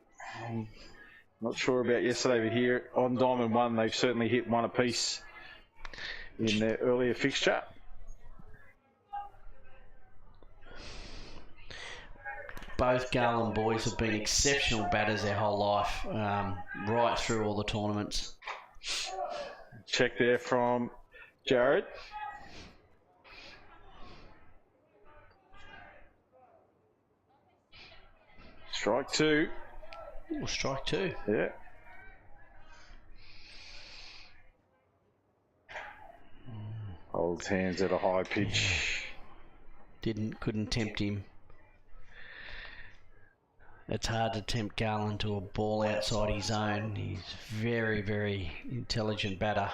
Not sure about yesterday, but here on Diamond 1, they've certainly hit one apiece in their earlier fixture. Both Garland boys have been exceptional batters their whole life, right through all the tournaments. Check there from Jared. Strike two. Ooh, strike two. Yeah. Holds hands at a high pitch. Couldn't tempt him. It's hard to tempt Garland to a ball outside his own. He's very, very intelligent batter.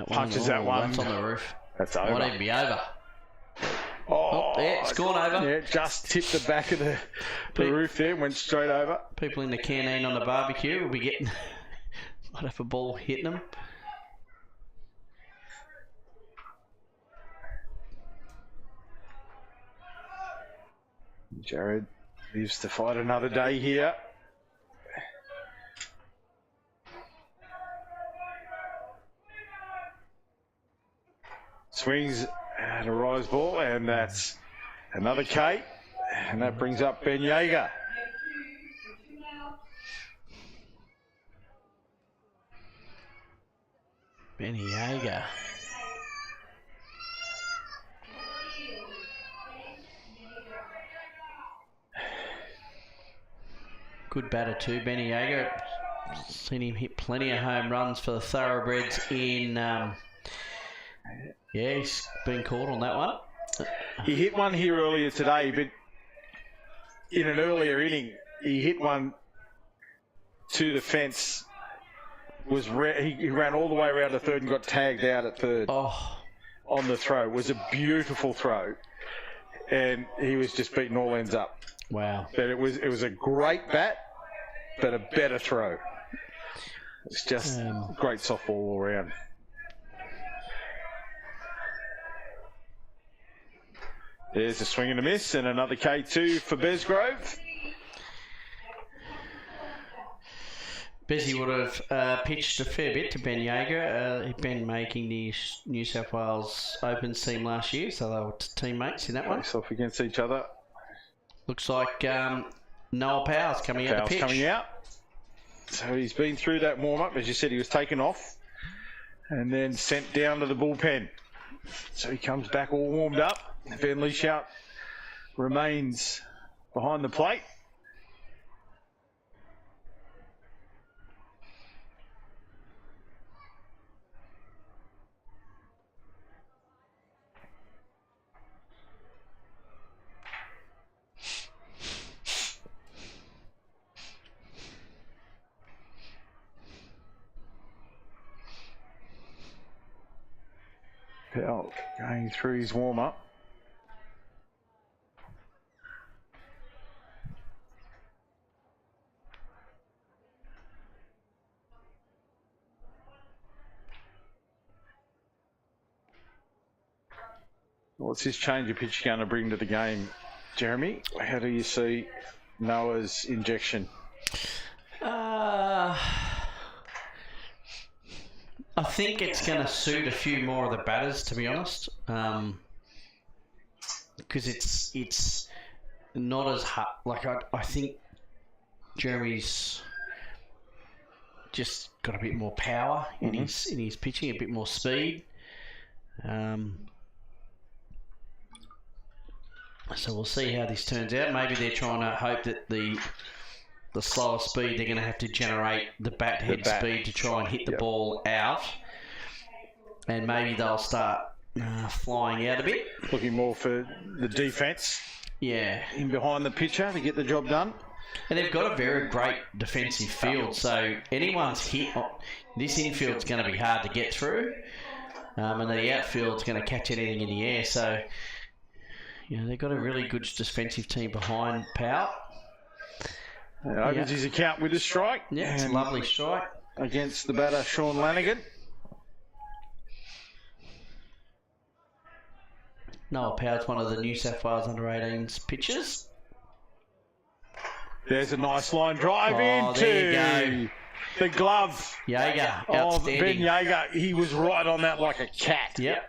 Punches that one. That's on the roof. That's over. Might even be over. Oh, yeah, it's gone over. Yeah, just tipped the back of the roof there and went straight over. People in the canteen on the barbecue will be getting... might have a ball hitting them. Jared lives to fight another day here. Swings at a rise ball, and that's another K, and that brings up Ben Yeager. Benny Yeager. Good batter too, Benny Yeager. Seen him hit plenty of home runs for the Thoroughbreds in... yeah, he's been caught on that one. He hit one here earlier today, but in an earlier inning, he hit one to the fence. He ran all the way around the third and got tagged out at third on the throw. It was a beautiful throw, and he was just beating all ends up. Wow. But it was a great bat, but a better throw. It's just great softball all around. There's a swing and a miss, and another K2 for Besgrove. Bezzy would have pitched a fair bit to Ben Yeager. He'd been making the New South Wales Opens team last year, so they were teammates in that one. Face off against each other. Looks like Noah Powell's coming out the pitch. Coming out. So he's been through that warm-up. As you said, he was taken off and then sent down to the bullpen. So he comes back all warmed up. Van Lieshout remains behind the plate. Powell going through his warm-up. What's his change of pitch going to bring to the game, Jeremy? How do you see Noah's injection? I think it's going to suit a few more of the batters, to be honest, because it's not as hard. Like I think Jeremy's just got a bit more power in his pitching, a bit more speed. So we'll see how this turns out. Maybe they're trying to hope that the slower speed, they're going to have to generate the bat head speed to try and hit the ball out. And maybe they'll start flying out a bit. Looking more for the defence. Yeah. In behind the pitcher to get the job done. And they've got a very great defensive field. So anyone's hit, this infield's going to be hard to get through. And the outfield's going to catch anything in the air. So, they've got a really good defensive team behind Powell. Opens his account with a strike. Yeah, it's a lovely strike. Against the batter, Sean Lanigan. Noah Powell's one of the New South Wales under-18s pitchers. There's a nice line drive into there you go. The glove. Jaeger, of Ben outstanding. Jaeger. He was right on that like a cat. Yep.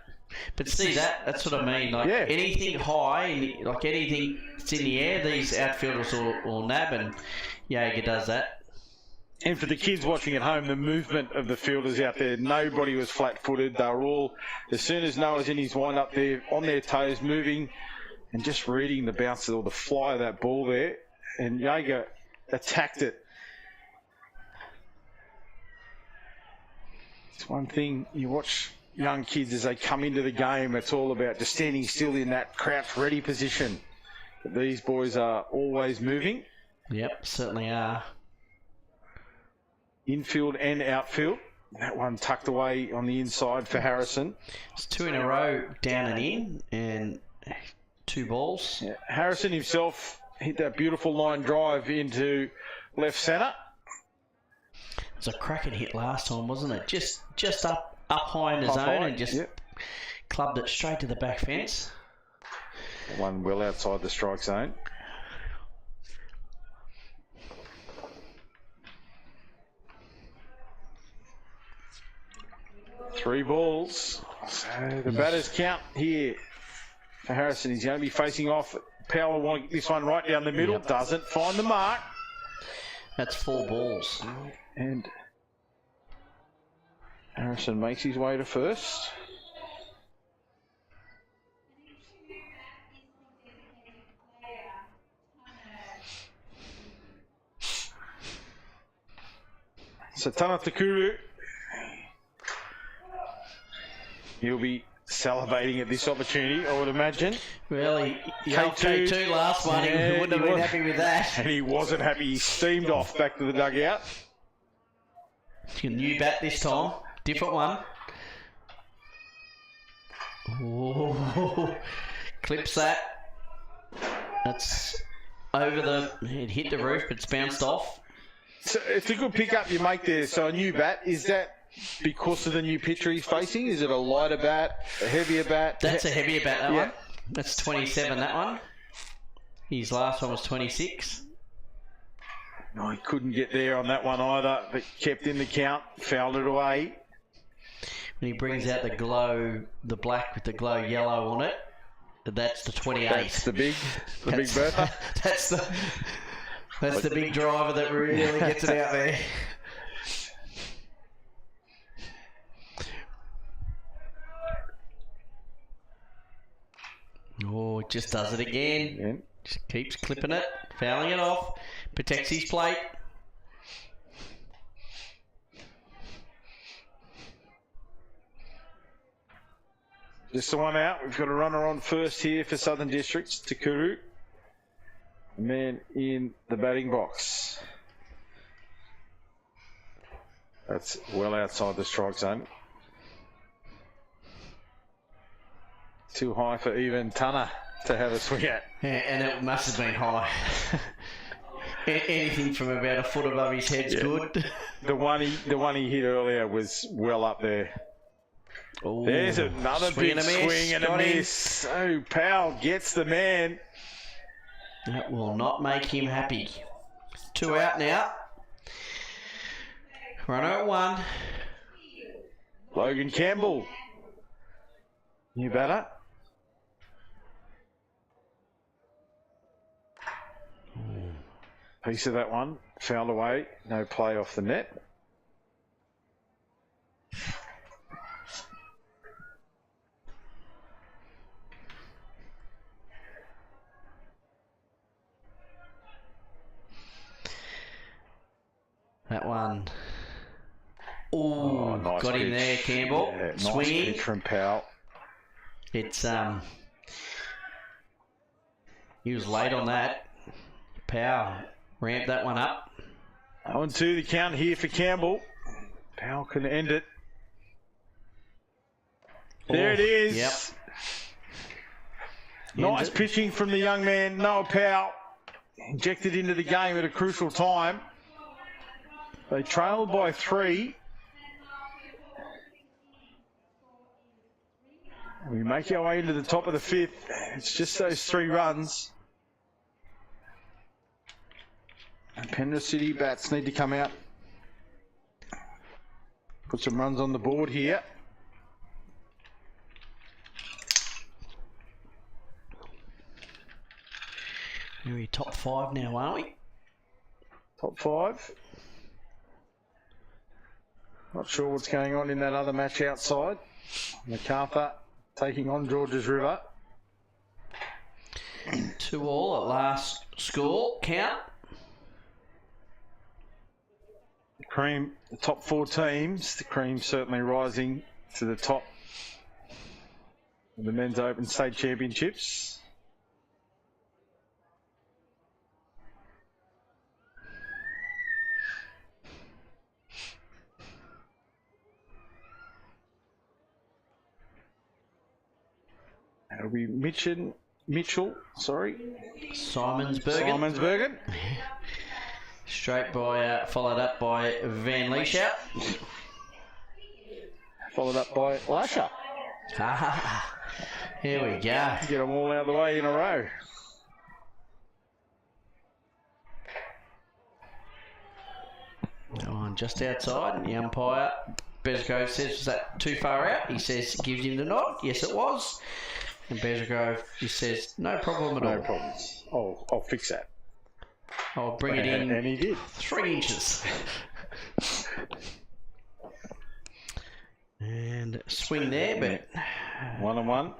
But see, that's what I mean. Like anything high, like anything that's in the air, these outfielders will nab, and Jaeger does that. And for the kids watching at home, the movement of the fielders out there, nobody was flat-footed. They were all, as soon as Noah's in his wind-up, they're on their toes, moving, and just reading the bounce or the fly of that ball there. And Jaeger attacked it. It's one thing, you watch young kids as they come into the game, it's all about just standing still in that crouch ready position. But these boys are always moving. Yep, certainly are. Infield and outfield. That one tucked away on the inside for Harrison. It's 2 in a row down and in, and 2 balls. Yeah. Harrison himself hit that beautiful line drive into left centre. It was a cracking hit last time, wasn't it? Just up high in the zone and just clubbed it straight to the back fence. One well outside the strike zone. Three balls. So the batters count here for Harrison. He's going to be facing off. Powell will want this one right down the middle. Doesn't find the mark. That's 4 balls. And Harrison makes his way to first. So Tana Takuru, he'll be salivating at this opportunity, I would imagine. Really, K2 last one, he wouldn't have been happy with that. And he wasn't happy. He steamed off back to the dugout. A new bat this time, different one. Oh, clips that. That's over the. It hit the roof, but it's bounced off. So it's a good pickup you make there. So a new bat, is that because of the new pitcher he's facing? Is it a lighter bat, a heavier bat? That's a heavier bat, that one. That's 27, that one. His last one was 26. No, he couldn't get there on that one either, but kept in the count, fouled it away. When he brings out the glow, the black with the glow yellow on it, that's the 28. That's the big Bertha. That's the big driver that really gets it out there. Oh, it just does it again. Just keeps clipping it, fouling it off, protects his plate. Just the one out. We've got a runner on first here for Southern Districts, Takuru. A man in the batting box. That's well outside the strike zone. Too high for even Tunner to have a swing at. Yeah, and it must have been high. Anything from about a foot above his head's good. The one he hit earlier was well up there. Ooh, there's another big swing and a miss. Oh, Powell gets the man. That will not make him happy. 2 out now. Runner at 1. Logan Campbell. New batter. Piece of that one. Fouled away. No play off the net. That one. Ooh, nice got pitch. him there, Campbell. Yeah, nice swinging. pitch from Powell. It's he was late on that. Powell ramped that one up. 0-2 the count here for Campbell. Powell can end it. There it is. Yep. Nice pitching from the young man, Noah Powell. Injected into the game at a crucial time. They trailed by 3. We make our way into the top of the 5th. It's just those 3 runs. And Penrith City bats need to come out. Put some runs on the board here. We're top 5 now, aren't we? Top 5. Not sure what's going on in that other match outside. MacArthur taking on Georges River. 2-2 at last score count. Cream, the top 4 teams. The Cream certainly rising to the top of the Men's Open State Championships. That'll be Mitchell, sorry. Simonsbergen. Straight by, followed up by Van Lieshout. Followed up by Lasher. Here we go. Get them all out of the way in a row. Go on, just outside, and the umpire, Besgrove, says, was that too far out? He says, gives him the nod. Yes, it was. And Besgrove, he says, no problem at all. No problems. I'll fix that. I'll bring it in. And he did. 3 inches. And swing there, but 1-1.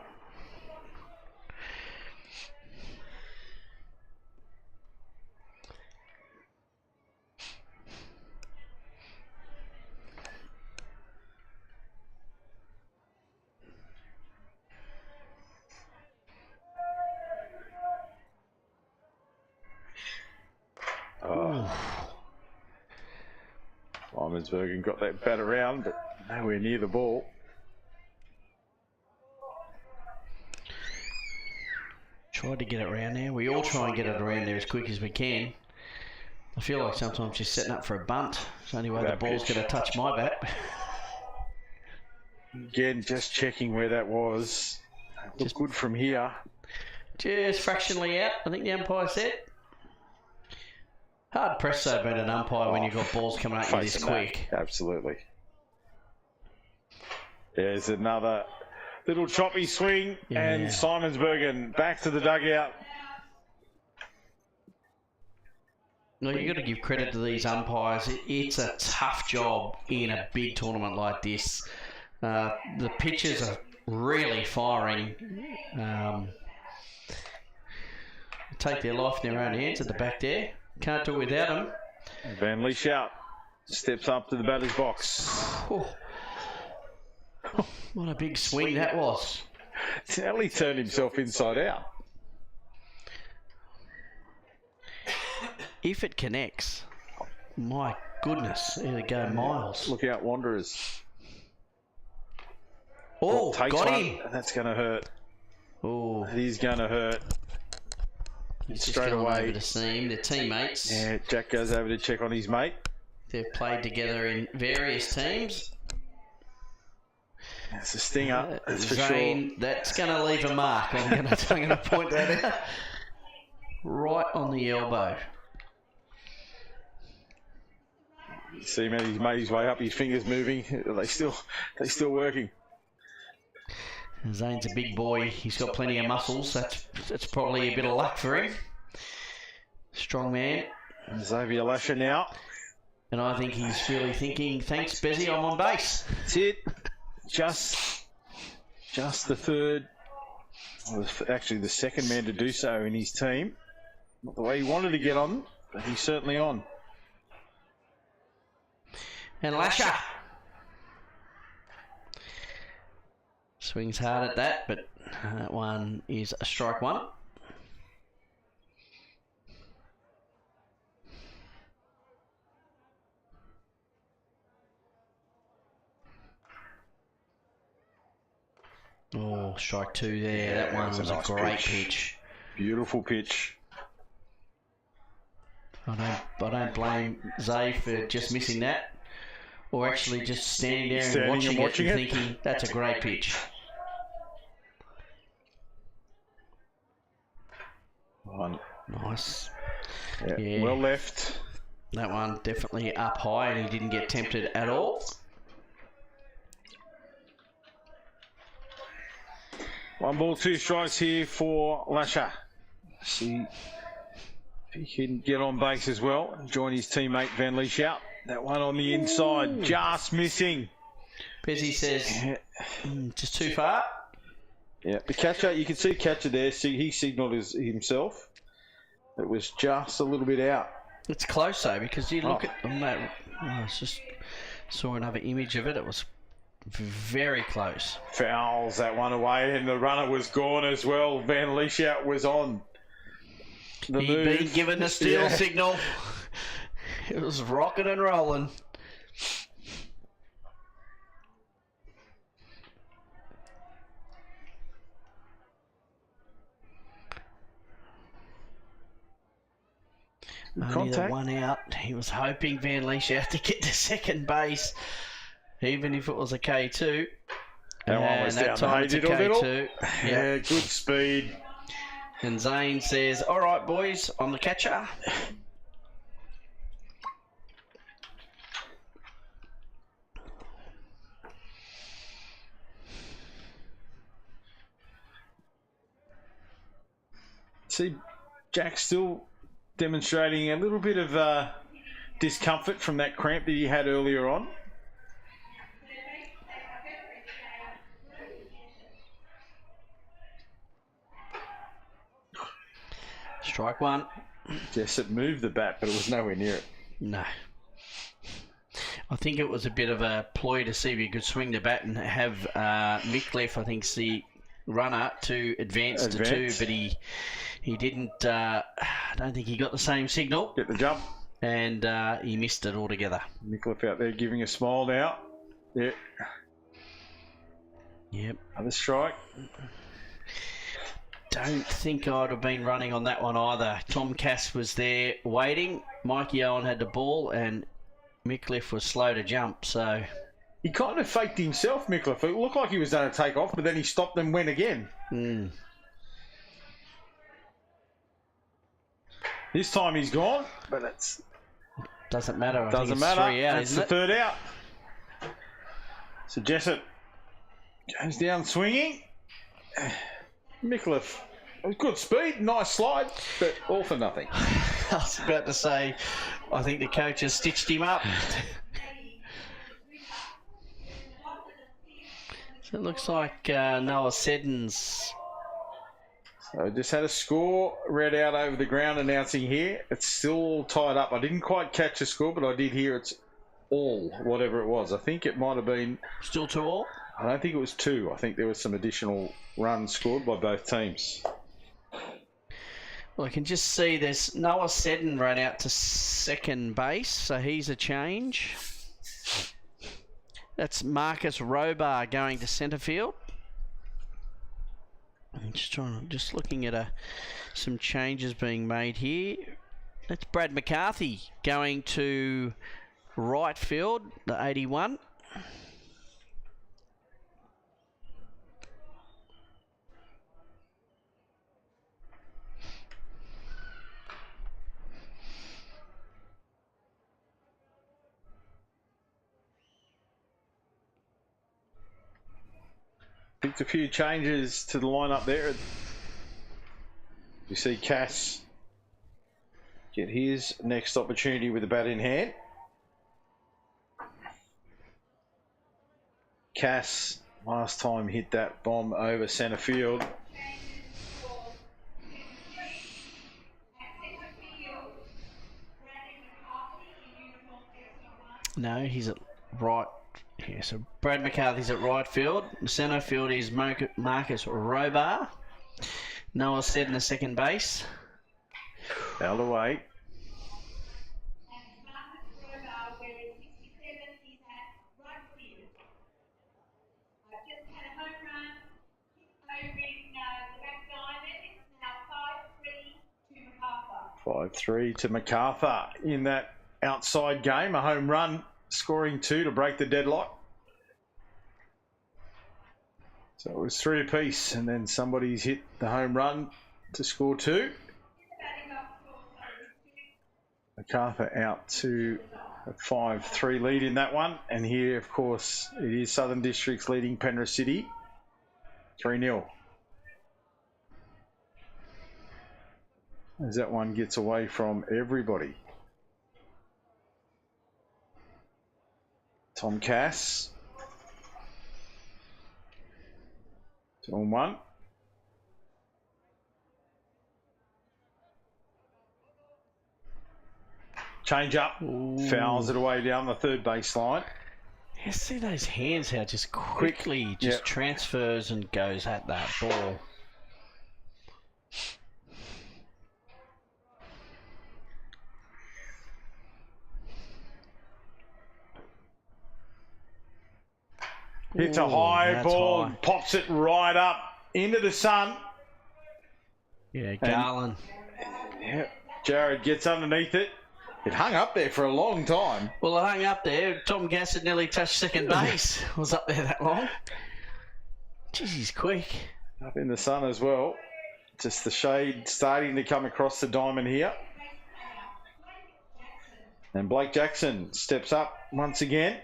Simonsbergen got that bat around, but nowhere near the ball. Tried to get it around there. We all try and get it around there as quick as we can. I feel like sometimes she's setting up for a bunt. It's the only way the ball's going to touch my bat. Again, just checking where that was. Looks good from here. Just fractionally out, I think the umpire said. Hard press though being an umpire when you've got balls coming at you this quick. Absolutely. There's another little choppy swing, and Simonsbergen back to the dugout. No, you've got to give credit to these umpires. It's a tough job in a big tournament like this. The pitchers are really firing. Take their life in their own hands at the back there. Can't do it without them. Van Lieshout steps up to the batter's box. Oh. What a big swing that was. Nearly turned himself inside out. If it connects, my goodness, it'll go miles. Look out, Wanderers. Oh, Takes got one, him. and that's going to hurt. Oh, He's going to hurt. he's Straight just gone away. over to see him. They're teammates. Yeah, Jack goes over to check on his mate. They've played together in various teams. That's a stinger, that's for Zane, sure. that's going to leave a mark. I'm going to point that out. Right on the elbow. You see him as he's made his way up, his fingers moving. They still working. Zane's a big boy. He's got plenty of muscles. That's probably a bit of luck for him. Strong man. Xavier Lasher now. And I think he's really thinking, thanks, Bezzy, I'm on base. That's it. Just the third, well, actually the second man to do so in his team. Not the way he wanted to get on, but he's certainly on. And Lasher swings hard at that, but that one is a strike one. Oh, strike two there. Yeah, that one was a nice great pitch. Beautiful pitch. I don't blame Zay for just missing that, or actually just standing there and watching it and thinking that's a great pitch. One. Nice. Yeah, well left. That one definitely up high, and he didn't get tempted at all. 1 ball, 2 strikes here for Lasher. See if he can get on base as well and join his teammate Van Leesh out. That one on the inside, just missing. Bezzy says, just too far. Yeah, the catcher, you can see the catcher there. See, he signalled himself. It was just a little bit out. It's close though, because you look at that. I just saw another image of it. It was very close. Fouls that one away, and the runner was gone as well. Van Leeshout was on. He'd been given the steal signal. It was rocking and rolling. Only the one out. He was hoping Van Leeshout to get to second base, even if it was a K2. That one was down the it's a K2. Yeah, good speed. And Zane says, all right, boys, I'm the catcher. See, Jack still demonstrating a little bit of discomfort from that cramp that he had earlier on. Strike one. Yes, it moved the bat, but it was nowhere near it. No. I think it was a bit of a ploy to see if you could swing the bat and have Micklef, I think, the runner to advance to 2, but he didn't. I don't think he got the same signal. Get the jump. And he missed it altogether. Micklef out there giving a smile now. Yeah. Yep. Another strike. Don't think I'd have been running on that one either. Tom Cass was there waiting. Mikey Owen had the ball, and Micklef was slow to jump, so... He kind of faked himself, Micklef. It looked like he was going to take off, but then he stopped and went again. This time he's gone, but it's... Doesn't matter. Doesn't matter. 3 out, That's the third out. So Jessup goes down swinging. Micklef, it was good speed, nice slide, but all for nothing. I was about to say, I think the coach has stitched him up. So it looks like Noah Seddon's... So just had a score read out over the ground announcing here. It's still tied up. I didn't quite catch the score, but I did hear it's all, whatever it was. I think it might have been... Still 2-2? I don't think it was 2. I think there was some additional runs scored by both teams. Well, I can just see there's Noah Seddon ran out to second base, so he's a change. That's Marcus Robar going to centre field. Just looking at some changes being made here. That's Brad McCarthy going to right field, the 81. I think a few changes to the lineup there. You see Cass get his next opportunity with the bat in hand. Cass last time hit that bomb over centre field. No, he's at right. Yeah, so Brad McCarthy's at right field. Centre field is Marcus Robar. Noah Stead in the second base. Out of the way. Five three to MacArthur in that outside game. A home run, scoring 2 to break the deadlock. So it was 3 apiece, and then somebody's hit the home run to score 2. MacArthur out to a 5-3 lead in that one. And here, of course, it is Southern Districts leading Penrith City 3-0. As that one gets away from everybody. Tom Cass. 2-1. Change up. Ooh. Fouls it away down the third baseline. Yeah, see those hands how just quickly just transfers and goes at that ball. Hits a high ball, high. Pops it right up into the sun. Yeah, Garland. Jared gets underneath it. It hung up there for a long time. Well, it hung up there. Tom Gass had nearly touched second base. Was up there that long. Jeez, he's quick. Up in the sun as well. Just the shade starting to come across the diamond here. And Blake Jackson steps up once again.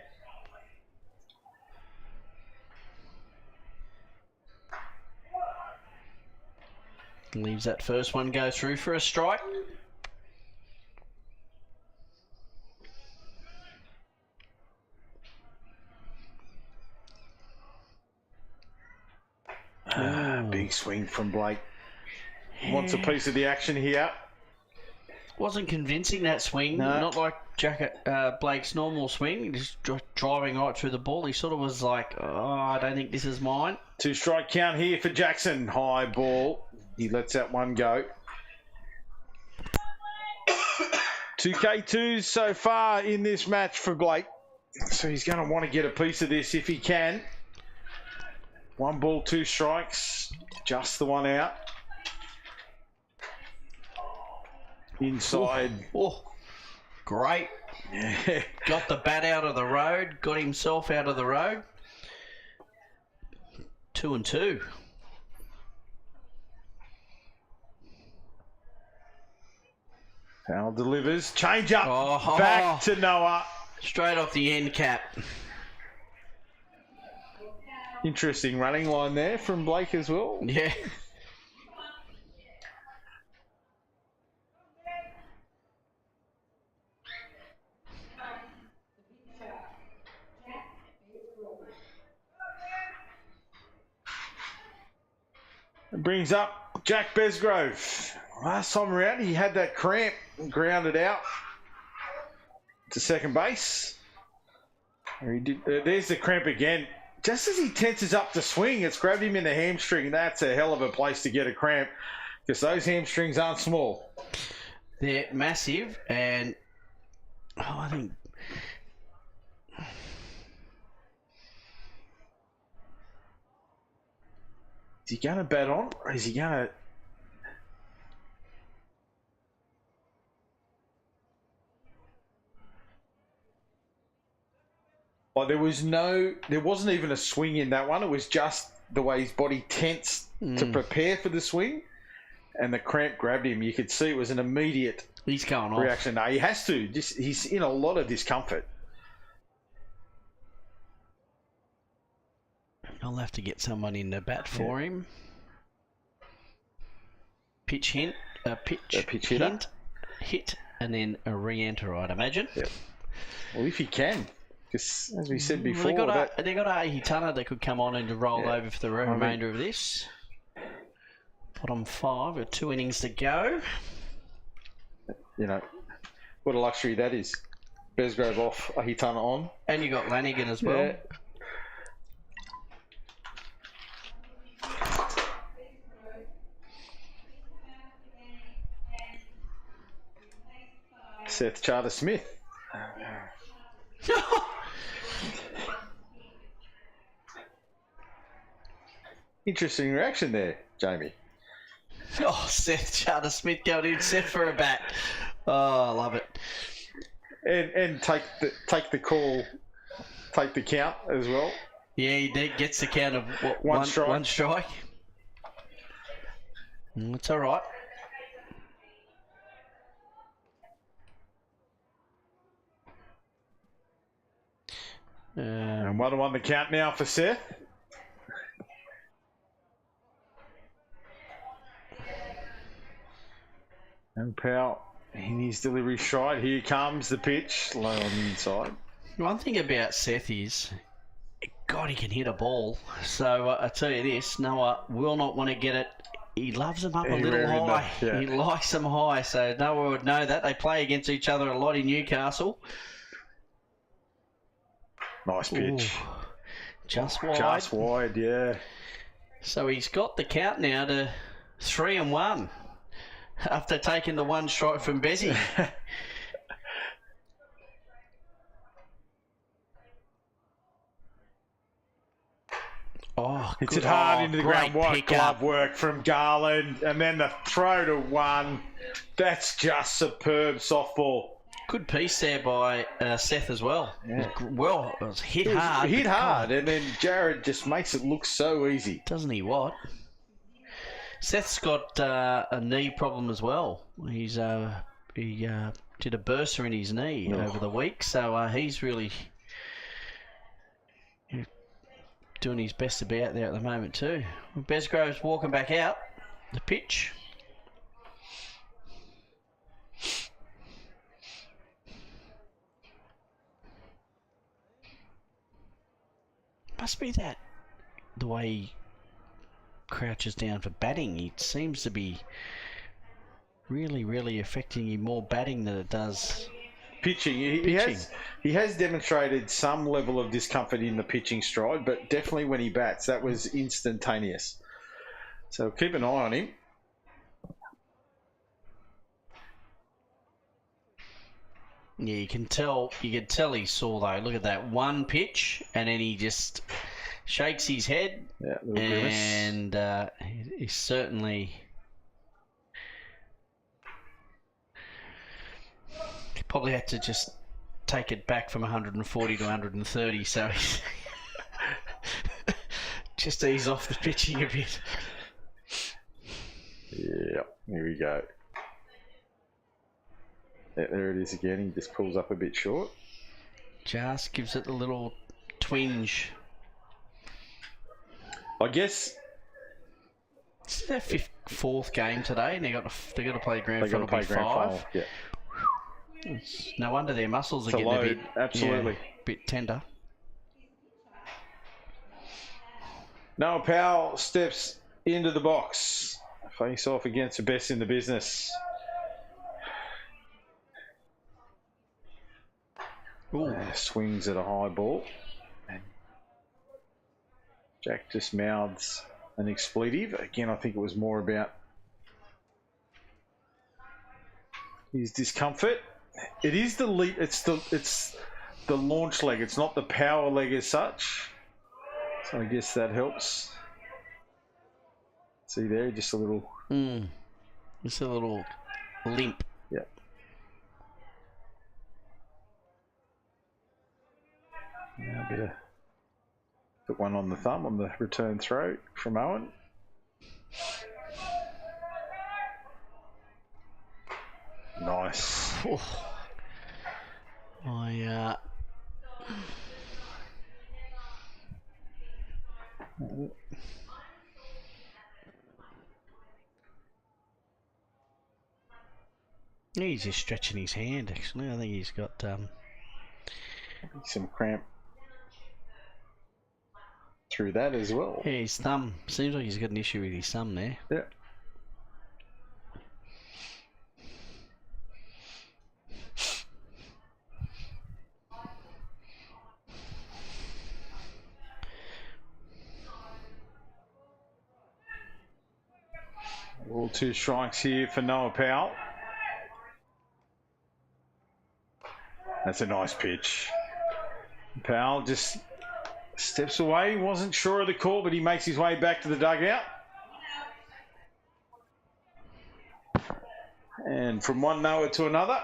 Leaves that first one go through for a strike. Big swing from Blake. Wants a piece of the action here. Wasn't convincing, that swing. No. Not like Blake's normal swing. Just driving right through the ball. He sort of was like, oh, I don't think this is mine. 2 strike count here for Jackson. High ball. He lets that one go. 2 K2s so far in this match for Blake. So he's going to want to get a piece of this if he can. 1 ball, 2 strikes. Just the one out. Inside. Oh, great. Yeah. Got the bat out of the road. Got himself out of the road. 2-2. Powell delivers. Change up. Back to Noah. Straight off the end cap. Interesting running line there from Blake as well. Yeah. It brings up Jack Besgrove. Last time around, he had that cramp and grounded out to second base. There's the cramp again. Just as he tenses up to swing, it's grabbed him in the hamstring. That's a hell of a place to get a cramp because those hamstrings aren't small. They're massive, and I think Is he going to bat on, or is he going to... Oh, there wasn't even a swing in that one. It was just the way his body tensed to prepare for the swing, and the cramp grabbed him. You could see it was an immediate He's going reaction. off. No, he has to. He's in a lot of discomfort. I'll have to get someone in the bat for him. Pitch hint, pitch hint, hit, and then a re-enter, I'd imagine. Yep. Well, if he can, because as we said before, they got a Hitana that could come on and roll over for the remainder of this. Bottom 5 with 2 innings to go. You know, what a luxury that is. Besgrove off, a Hitana on. And you got Lanigan as well. Yeah. Seth Charter-Smith. Interesting reaction there, Jamie. Oh, Seth Charter-Smith going in, Seth for a bat. Oh, I love it. And take the call, take the count as well. Yeah, he gets the count of what, one strike. One strike. It's all right. And 1-1 the count now for Seth. And Powell in his delivery stride. Here comes the pitch, low on the inside. One thing about Seth is, God, he can hit a ball. So I tell you this, Noah will not want to get it. He loves them up a little high. He likes them high. So Noah would know that. They play against each other a lot in Newcastle. Nice pitch. Ooh, just wide. Just wide, yeah. So he's got the count now to 3-1 after taking the one strike from Bezzy. Hits it hard into the ground. What glove work from Garland. And then the throw to one. That's just superb softball. Good piece there by Seth as well. Yeah. Well, it was hit hard. Hit hard, and then Jared just makes it look so easy. Doesn't he what? Seth's got a knee problem as well. He did a bursa in his knee over the week, so he's really doing his best to be out there at the moment too. Besgrove's walking back out the pitch. Must be that the way he crouches down for batting, it seems to be really affecting him more batting than it does pitching. He has demonstrated some level of discomfort in the pitching stride, but definitely when he bats, that was instantaneous. So keep an eye on him. Yeah, you can tell he's sore though. Look at that one pitch, and then he just shakes his head, and he's certainly. He probably had to just take it back from 140 to 130, so he's just ease off the pitching a bit. Yep, here we go. There it is again. He just pulls up a bit short. Just gives it a little twinge. I guess it's their fourth game today, and they got to play grand final. They got to play grand final. Yeah. It's no wonder their muscles are getting a bit bit tender. Noah Powell steps into the box. Face off against the best in the business. Swings at a high ball. And Jack just mouths an expletive. Again, I think it was more about his discomfort. It is the lead. It's the launch leg. It's not the power leg as such. So I guess that helps. See there, just a little... Just a little limp. Yeah. Now a bit of... Put one on the thumb on the return throw from Owen. Nice. He's just stretching his hand, actually. I think he's got some cramp through that as well. Yeah, his thumb. Seems like he's got an issue with his thumb there. Yeah. All 2 strikes here for Noah Powell. That's a nice pitch. Powell just steps away. Wasn't sure of the call, but he makes his way back to the dugout. And from one Noah to another,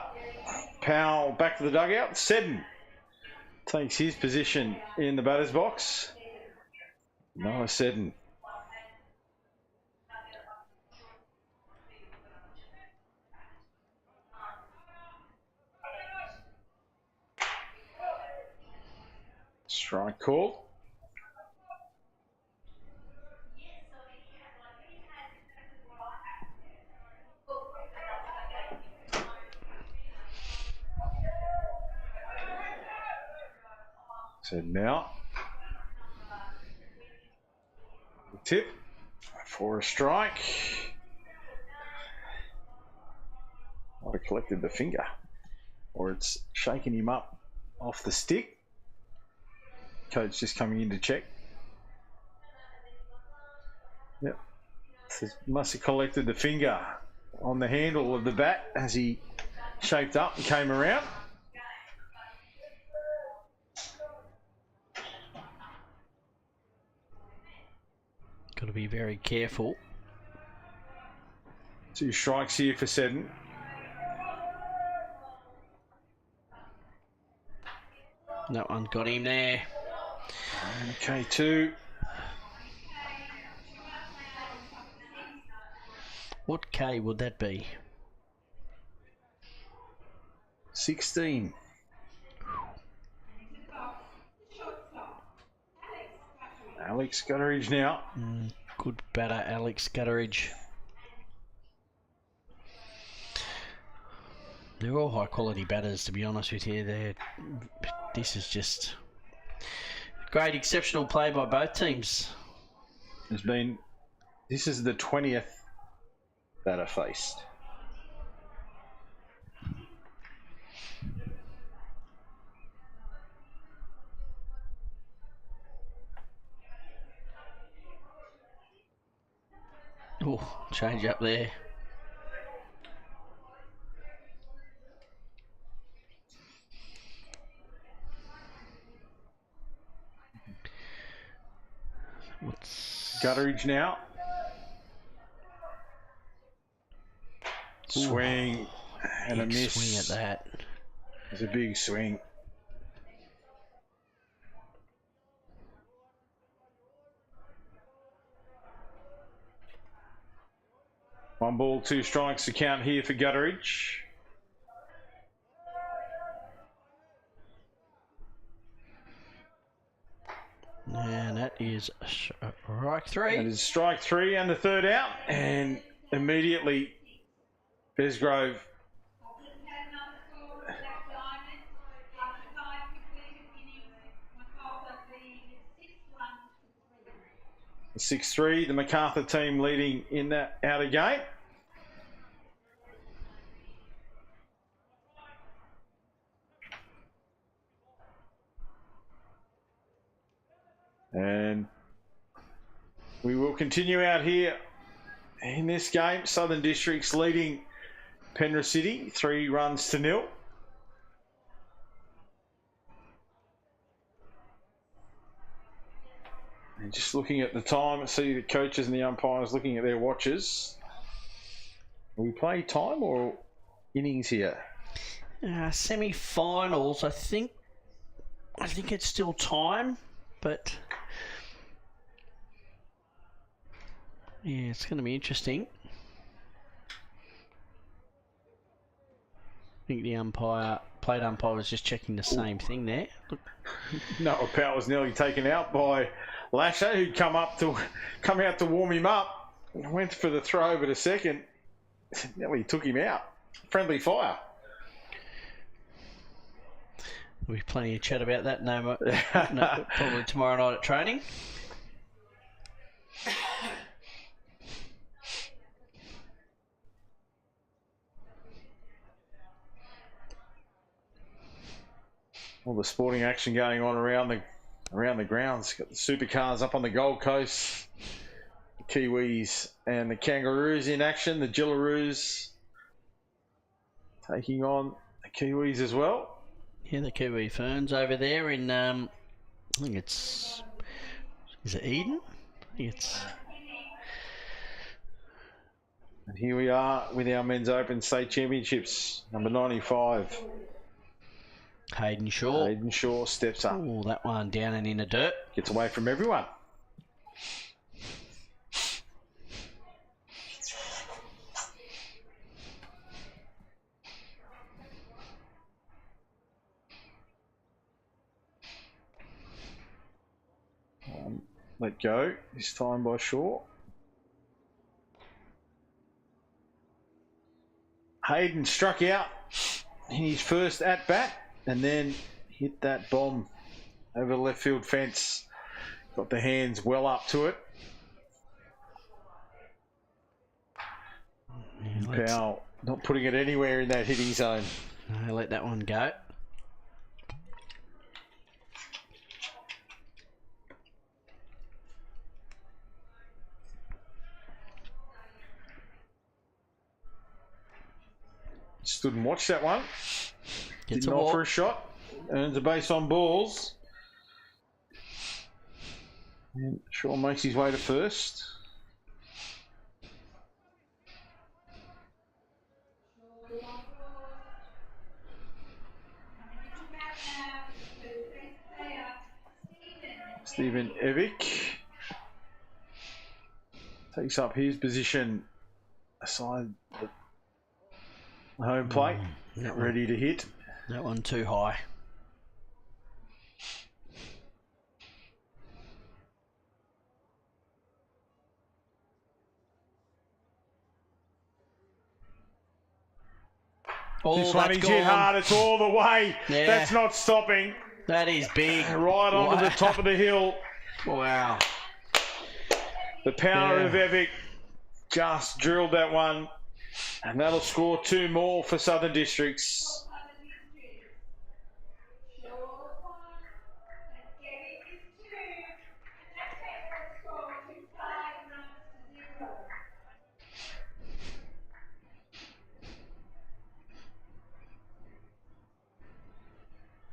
Powell back to the dugout. Seddon takes his position in the batter's box. Noah Seddon. Strike called. So now, the tip for a strike. Might have collected the finger, or it's shaking him up off the stick. Coach just coming in to check. Yep. So must have collected the finger on the handle of the bat as he shaped up and came around. Got to be very careful. 2 strikes here for Seddon. That one got him there. Okay, 2. What K would that be? 16. Alex Gutteridge now. Good batter, Alex Gutteridge. They're all high quality batters, to be honest with you. This is just great, exceptional play by both teams. This is the 20th batter faced. Oh, change up there. Gutteridge now. Swing and a miss. Swing at that. It's a big swing. One ball, 2 strikes to count here for Gutteridge. And that is strike 3. That is strike 3 and the 3rd out. And immediately, Besgrove the 6-3, the MacArthur team leading in that outer game. And we will continue out here in this game. Southern Districts leading Penrith City 3-0. And just looking at the time, I see the coaches and the umpires looking at their watches. Will we play time or innings here? Semi-finals, I think it's still time, but yeah, it's going to be interesting. I think the plate umpire was just checking the same thing there. Look. Noah Powell was nearly taken out by Lasher, who'd come out to warm him up. Went for the throw, but a second nearly took him out. Friendly fire. There'll be plenty of chat about that. No, probably tomorrow night at training. All the sporting action going on around the grounds. Got the supercars up on the Gold Coast. The Kiwis and the Kangaroos in action. The Jillaroos taking on the Kiwis as well. Yeah, the Kiwi Ferns over there in, I think it's, is it Eden? I think it's... And here we are with our Men's Open State Championships, number 95. Hayden Shaw. Hayden Shaw steps up. Oh, that one down and in the dirt. Gets away from everyone. Let go, this time by Shaw. Hayden struck out in his first at-bat and then hit that bomb over the left field fence. Got the hands well up to it. Yeah, Powell not putting it anywhere in that hitting zone. No, let that one go. Stood and watched that one. Gets Didn't offer a shot. Earns a base on balls. And Shaw makes his way to first. Stephen Evick takes up his position aside the home plate, ready to hit. That one too high. Oh, this one he's hit hard, it's all the way. Yeah. That's not stopping. That is big. Right onto the top of the hill. Wow. The power of Evick just drilled that one. And that'll score 2 more for Southern Districts.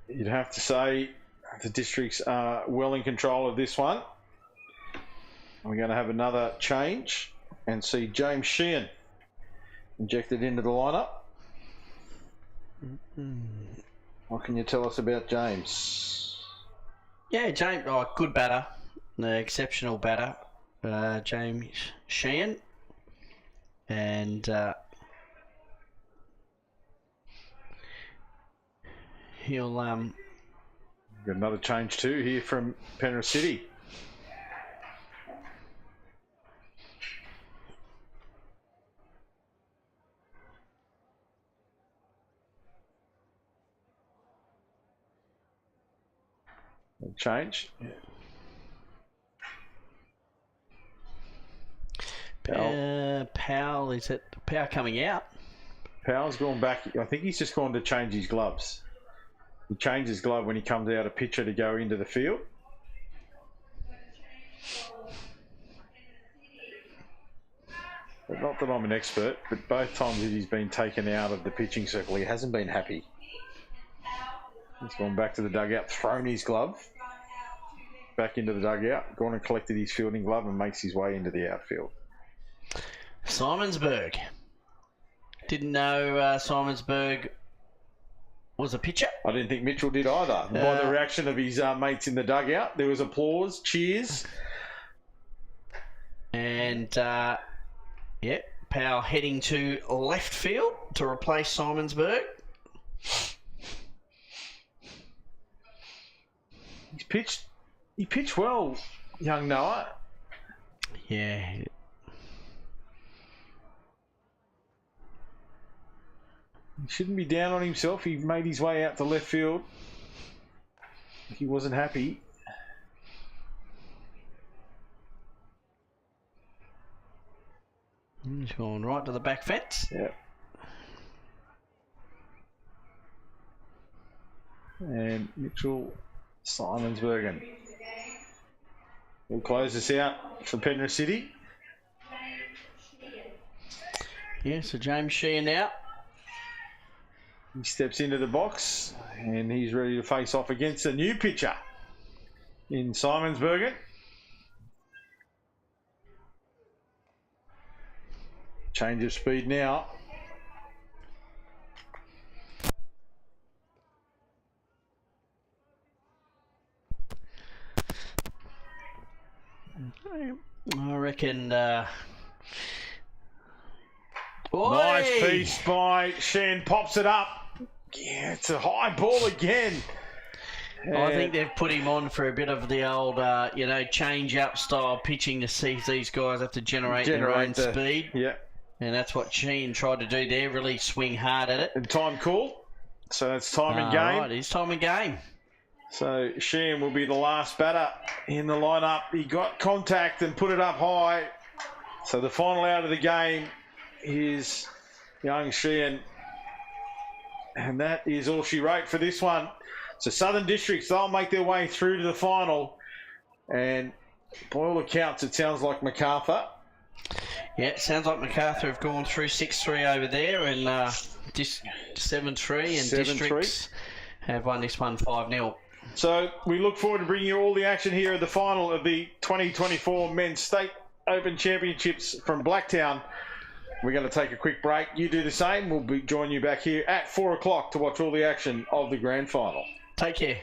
You'd have to say the Districts are well in control of this one. We're going to have another change and see James Sheehan injected into the lineup. What can you tell us about James? Yeah, James, good batter, exceptional batter, James Sheehan, and he'll got another change too here from Penrith City. Change. Powell, is it Powell coming out? Powell's gone back. I think he's just gone to change his gloves. He changed his glove when he comes out a pitcher to go into the field. But not that I'm an expert, but both times that he's been taken out of the pitching circle, he hasn't been happy. He's gone back to the dugout, thrown his glove back into the dugout, gone and collected his fielding glove and makes his way into the outfield. Simonsberg. Didn't know Simonsberg was a pitcher. I didn't think Mitchell did either. By the reaction of his mates in the dugout, there was applause, cheers. And, Powell heading to left field to replace Simonsberg. He pitched well, young Noah. Yeah. He shouldn't be down on himself. He made his way out to left field. He wasn't happy. He's going right to the back fence. Yeah. And Mitchell Simonsbergen will close us out for Penrith City. Yeah, so James Sheehan now. He steps into the box and he's ready to face off against a new pitcher in Simonsbergen. Change of speed now. I reckon. Nice piece by Shen. Pops it up. Yeah, it's a high ball again. I think they've put him on for a bit of the old, change-up style pitching to see if these guys have to generate their own speed. Yeah. And that's what Sheehan tried to do there, really swing hard at it. And time cool. So that's time in game. Right, it's time in game. So Sheehan will be the last batter in the lineup. He got contact and put it up high. So the final out of the game is young Sheehan. And that is all she wrote for this one. So Southern Districts, they'll make their way through to the final. And by all accounts, it sounds like MacArthur. Yeah, it sounds like MacArthur have gone through 6-3 over there, and 7-3, and 7-3. Districts have won this one 5-0. So we look forward to bringing you all the action here at the final of the 2024 Men's State Open Championships from Blacktown. We're going to take a quick break. You do the same. We'll be joining you back here at 4 o'clock to watch all the action of the grand final. Take care.